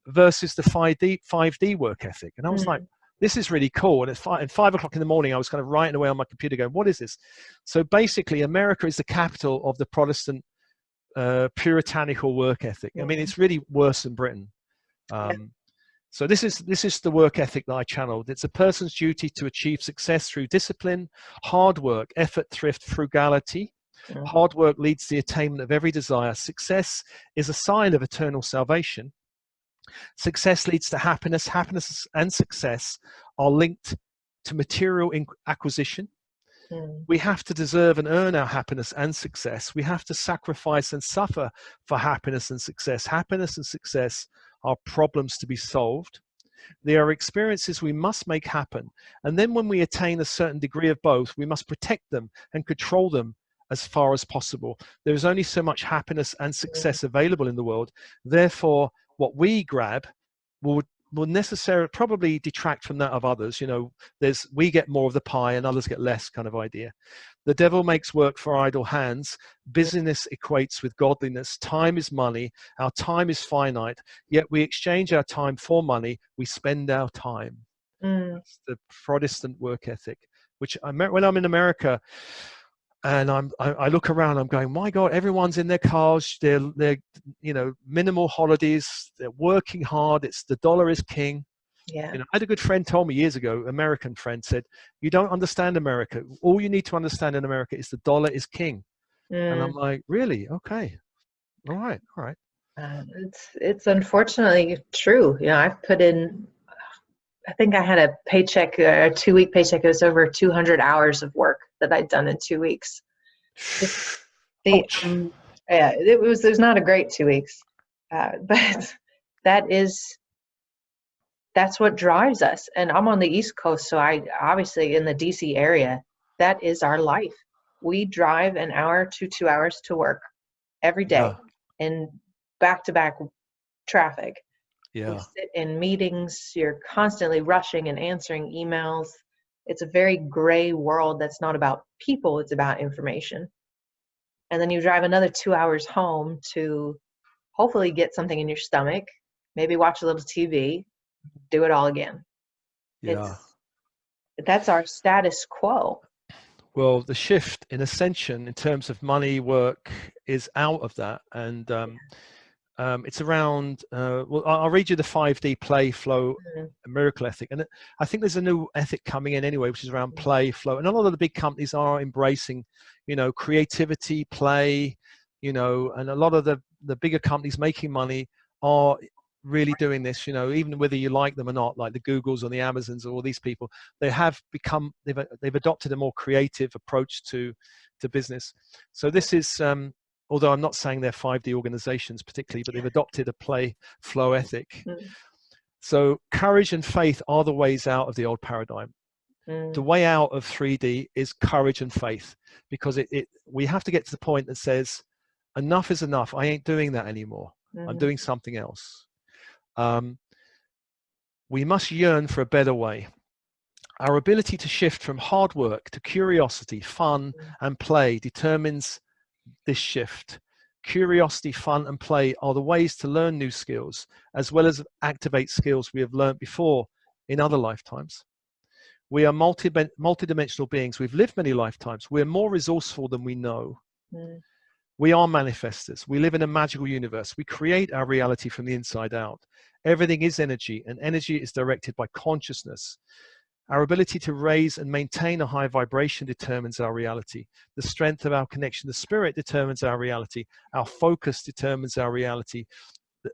versus the 5D work ethic. And I was like, this is really cool. And at 5 o'clock in the morning, I was kind of writing away on my computer going, what is this? So basically, America is the capital of the Protestant puritanical work ethic. I mean, it's really worse than Britain. So this is the work ethic that I channeled. It's a person's duty to achieve success through discipline, hard work, effort, thrift, frugality. Hard work leads to the attainment of every desire. Success is a sign of eternal salvation. Success leads to happiness. Happiness and success are linked to material acquisition. We have to deserve and earn our happiness and success. We have to sacrifice and suffer for happiness and success. Happiness and success are problems to be solved. They are experiences we must make happen. And then when we attain a certain degree of both, we must protect them and control them as far as possible. There is only so much happiness and success available in the world. Therefore, what we grab will necessarily probably detract from that of others. We get more of the pie and others get less, kind of idea. The devil makes work for idle hands. Busyness equates with godliness. Time is money. Our time is finite, yet we exchange our time for money. We spend our time. That's the Protestant work ethic, which when I'm in America, and I look around, I'm going, my God, everyone's in their cars. They're minimal holidays. They're working hard. The dollar is king. Yeah. I had a good friend told me years ago, American friend, said, you don't understand America. All you need to understand in America is the dollar is king. And I'm like, really? Okay. All right. It's unfortunately true. I've put in, I think I had a paycheck, a 2-week paycheck. It was over 200 hours of work that I'd done in 2 weeks. It was not a great 2 weeks, but that's what drives us. And I'm on the East Coast, so I obviously in the DC area, that is our life. We drive an hour to 2 hours to work every day in back-to-back traffic. Yeah. You sit in meetings, you're constantly rushing and answering emails. It's a very gray world that's not about people, it's about information. And then you drive another 2 hours home to hopefully get something in your stomach, maybe watch a little TV, do it all again. Yeah. That's our status quo. Well, the shift in ascension in terms of money, work is out of that. And It's around, well, I'll read you the 5D play, flow, Mhm. miracle ethic. And I think there's a new ethic coming in anyway, which is around play, flow. And a lot of the big companies are embracing, creativity, play, and a lot of the bigger companies making money are really doing this, even whether you like them or not, like the Googles or the Amazons or all these people, they've adopted a more creative approach to business. So this is, although I'm not saying they're 5D organizations particularly, but they've adopted a play flow ethic. Mm. So courage and faith are the ways out of the old paradigm. The way out of 3D is courage and faith, because we have to get to the point that says, enough is enough. I ain't doing that anymore. I'm doing something else. We must yearn for a better way. Our ability to shift from hard work to curiosity, fun, and play determines this shift. Curiosity, fun, and play are the ways to learn new skills, as well as activate skills we have learned before in other lifetimes. We are multidimensional beings. We've lived many lifetimes. We're more resourceful than we know. We are manifestors. We live in a magical universe. We create our reality from the inside out. Everything is energy, and energy is directed by consciousness. Our ability to raise and maintain a high vibration determines our reality. The strength of our connection to spirit determines our reality. Our focus determines our reality.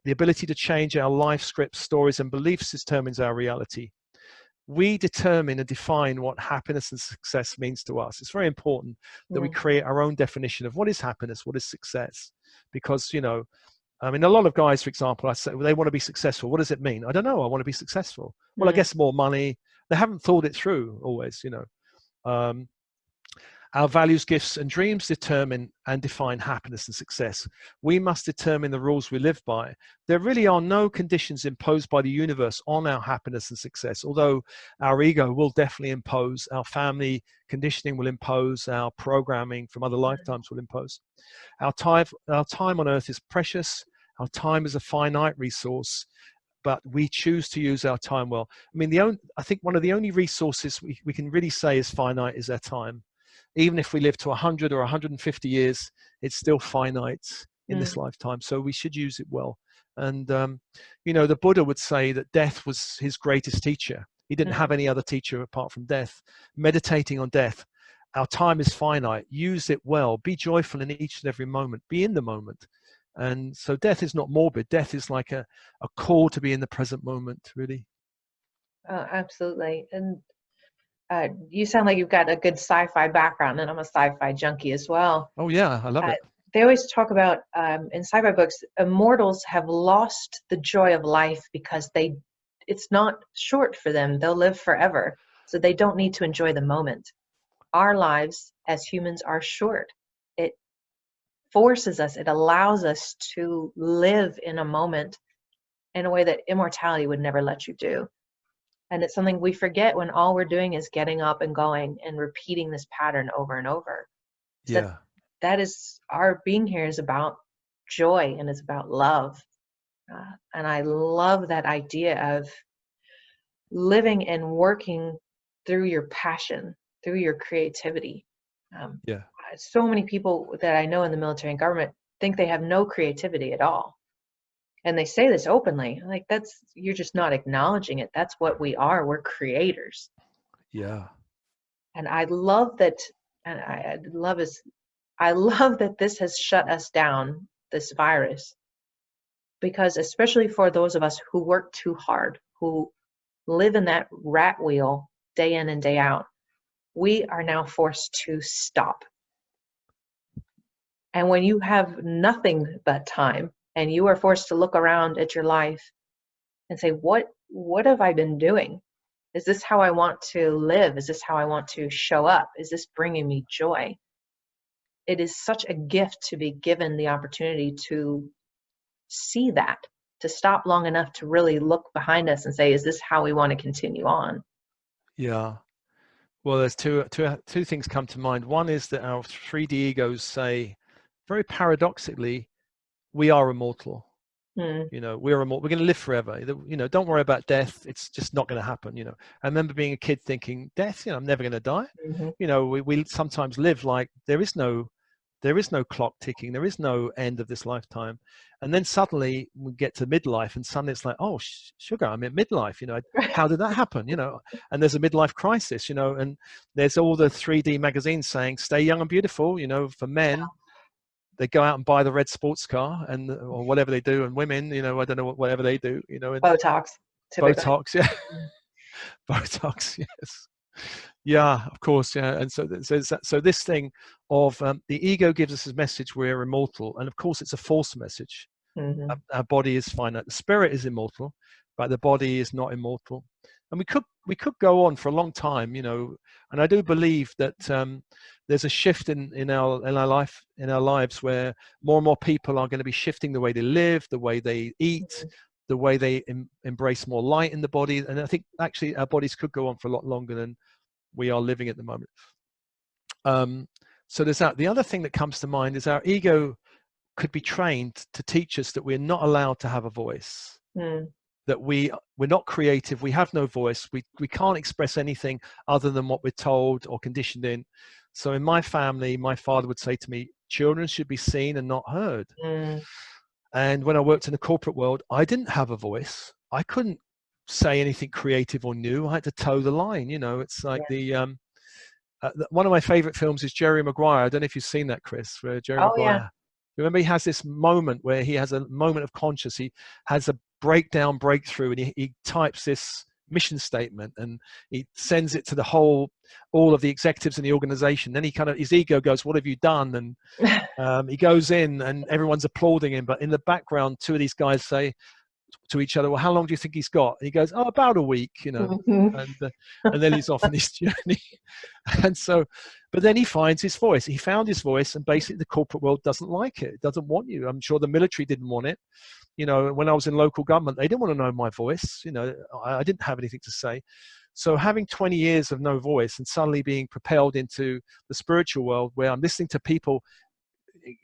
The ability to change our life scripts, stories, and beliefs determines our reality. We determine and define what happiness and success means to us. It's very important that we create our own definition of what is happiness, what is success. Because, I mean, a lot of guys, for example, I say, well, they want to be successful. What does it mean? I don't know. I want to be successful. Well, I guess more money. They haven't thought it through always, Our values, gifts, and dreams determine and define happiness and success. We must determine the rules we live by. There really are no conditions imposed by the universe on our happiness and success, although our ego will definitely impose, our family conditioning will impose, our programming from other lifetimes will impose. Our time on earth is precious. Our time is a finite resource, but we choose to use our time well. I mean, I think one of the only resources we can really say is finite is our time. Even if we live to 100 or 150 years, it's still finite in this lifetime. So we should use it well. And, the Buddha would say that death was his greatest teacher. He didn't have any other teacher apart from death. Meditating on death. Our time is finite. Use it well. Be joyful in each and every moment. Be in the moment. And so death is not morbid. Death is like a call to be in the present moment, really. Absolutely. And you sound like you've got a good sci-fi background, and I'm a sci-fi junkie as well. Oh, yeah, I love it. They always talk about, in sci-fi books, immortals have lost the joy of life because it's not short for them. They'll live forever, so they don't need to enjoy the moment. Our lives as humans are short. It forces us, it allows us to live in a moment in a way that immortality would never let you do. And it's something we forget when all we're doing is getting up and going and repeating this pattern over and over. Yeah. That is, our being here is about joy and it's about love. And I love that idea of living and working through your passion, through your creativity. So many people that I know in the military and government think they have no creativity at all. And they say this openly, like you're just not acknowledging it. That's what we are. We're creators. Yeah. And I love that. And I love that this has shut us down, this virus, because especially for those of us who work too hard, who live in that rat wheel day in and day out, we are now forced to stop. And when you have nothing but time, and you are forced to look around at your life and say, what have I been doing? Is this how I want to live? Is this how I want to show up? Is this bringing me joy? It is such a gift to be given the opportunity to see that, to stop long enough to really look behind us and say, is this how we want to continue on? Yeah. Well, there's two things come to mind. One is that our 3D egos say, very paradoxically, we are immortal. We're immortal. We're going to live forever. Don't worry about death. It's just not going to happen. I remember being a kid thinking, death, I'm never going to die. We sometimes live like there is no There is no clock ticking. There is no end of this lifetime. And then suddenly we get to midlife, and suddenly it's like, oh, sugar, I'm at midlife. How did that happen? And there's a midlife crisis. And there's all the 3D magazines saying, stay young and beautiful. For men, they go out and buy the red sports car or whatever they do, and women, I don't know whatever they do. And Botox. Typically. Botox, yeah. Botox, yes. Yeah, of course, yeah. And so this thing of the ego gives us a message we're immortal, and of course it's a false message. Mm-hmm. Our body is finite. The spirit is immortal, but the body is not immortal. And we could go on for a long time, and I do believe that there's a shift in our lives where more and more people are going to be shifting the way they live, the way they eat, Mm-hmm. the way they embrace more light in the body. And I think actually our bodies could go on for a lot longer than we are living at the moment. So there's that. The other thing that comes to mind is our ego could be trained to teach us that we're not allowed to have a voice, that we're not creative, we have no voice, we can't express anything other than what we're told or conditioned in. So in my family, my father would say to me, children should be seen and not heard. And when I worked in the corporate world, I didn't have a voice. I couldn't say anything creative or new. I had to toe the line. It's like one of my favorite films is Jerry Maguire. I don't know if you've seen that, Chris, where Jerry Maguire. Yeah. Remember, he has this moment where he has a moment of conscious. He has a breakthrough, and he types this mission statement, and he sends it to all of the executives in the organization. Then his ego goes, what have you done? And he goes in and everyone's applauding him, but in the background, two of these guys say to each other, well, how long do you think he's got? And he goes, oh, about a week, Mm-hmm. and then he's off on his journey. And so, but then he finds his voice. He found his voice, and basically the corporate world doesn't like it. It doesn't want you. I'm sure the military didn't want it. When I was in local government, they didn't want to know my voice. I didn't have anything to say. So having 20 years of no voice and suddenly being propelled into the spiritual world where I'm listening to people,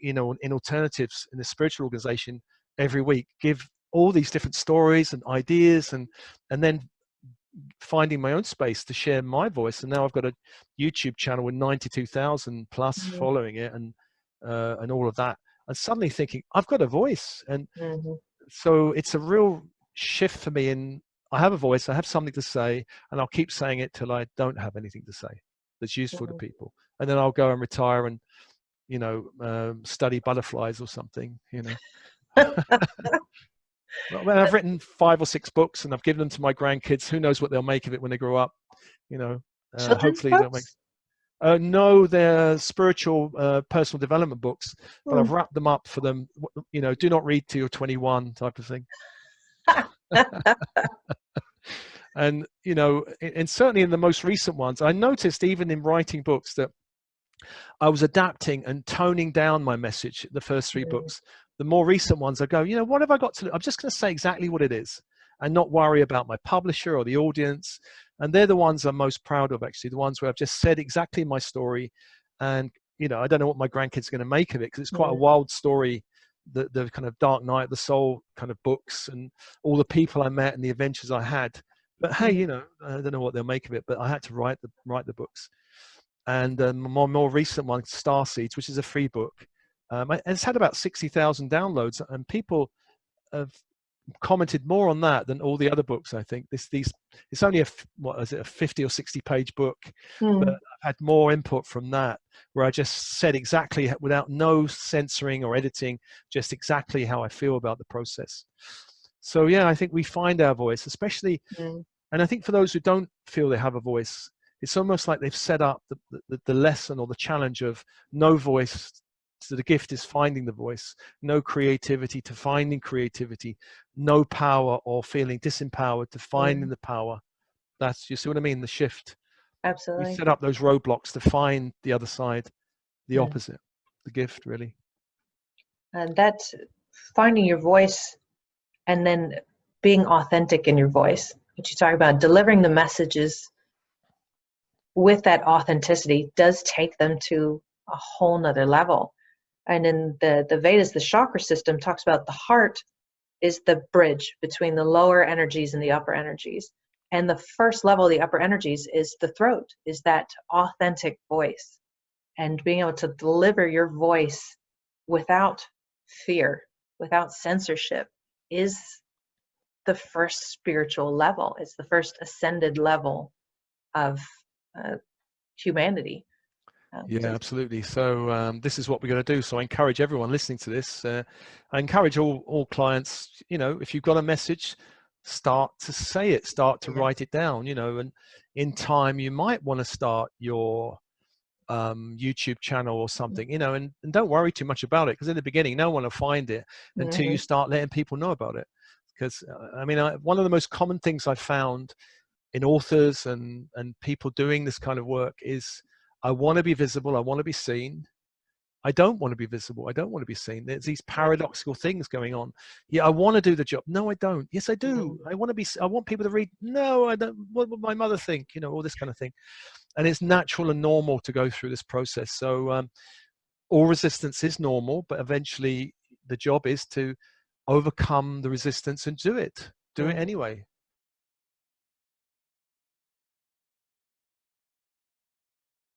in alternatives in the spiritual organization every week, give all these different stories and ideas, and then finding my own space to share my voice. And now I've got a YouTube channel with 92,000 plus following it, and all of that. And suddenly thinking, I've got a voice. And so it's a real shift for me in, I have a voice, I have something to say, and I'll keep saying it till I don't have anything to say that's useful to people. And then I'll go and retire and, study butterflies or something, Well, I've written 5 or 6 books, and I've given them to my grandkids. Who knows what they'll make of it when they grow up? Hopefully they'll make. No, they're spiritual, personal development books, but I've wrapped them up for them. Do not read till you're 21, type of thing. And and certainly in the most recent ones, I noticed even in writing books that I was adapting and toning down my message. The first 3 books. The more recent ones, I go, what have I got to do? I'm just going to say exactly what it is and not worry about my publisher or the audience. And they're the ones I'm most proud of, actually, the ones where I've just said exactly my story. And, I don't know what my grandkids are going to make of it, because it's quite a wild story, the kind of dark night of the soul kind of books and all the people I met and the adventures I had. But hey, I don't know what they'll make of it, but I had to write the books. And my more recent one, Star Seeds, which is a free book, it's had about 60,000 downloads, and people have commented more on that than all the other books. I think it's only a 50 or 60 page book, but I've had more input from that, where I just said exactly, without no censoring or editing, just exactly how I feel about the process. So yeah, I think we find our voice, especially, and I think for those who don't feel they have a voice, it's almost like they've set up the lesson or the challenge of no voice. So the gift is finding the voice, no creativity to finding creativity, no power or feeling disempowered to finding the power. That's, you see what I mean? The shift. Absolutely. We set up those roadblocks to find the other side, the opposite, the gift, really. And that's finding your voice and then being authentic in your voice. What you talk about, delivering the messages with that authenticity does take them to a whole nother level. And in the Vedas, the chakra system talks about the heart is the bridge between the lower energies and the upper energies. And the first level of the upper energies is the throat, is that authentic voice. and being able to deliver your voice without fear, without censorship, is the first spiritual level. It's the first ascended level of humanity. Yeah, So, absolutely. So this is what we're going to do. So I encourage everyone listening to this. I encourage all clients. You know, if you've got a message, start to say it. Start to yeah. write it down. You know, and in time you might want to start your YouTube channel or something. You know, and don't worry too much about it, because in the beginning, no one will find it until you Mhm. start letting people know about it. Because I mean, one of the most common things I found in authors and people doing this kind of work is, I want to be visible, I want to be seen, I don't want to be visible, I don't want to be seen. There's these paradoxical things going on. Yeah, I want to do the job. No, I don't. Yes, I do. Mhm. I want to be, I want people to read. No, I don't. What would my mother think? You know, all this kind of thing. And it's natural and normal to go through this process. So all resistance is normal, but eventually the job is to overcome the resistance and do it Mhm. anyway.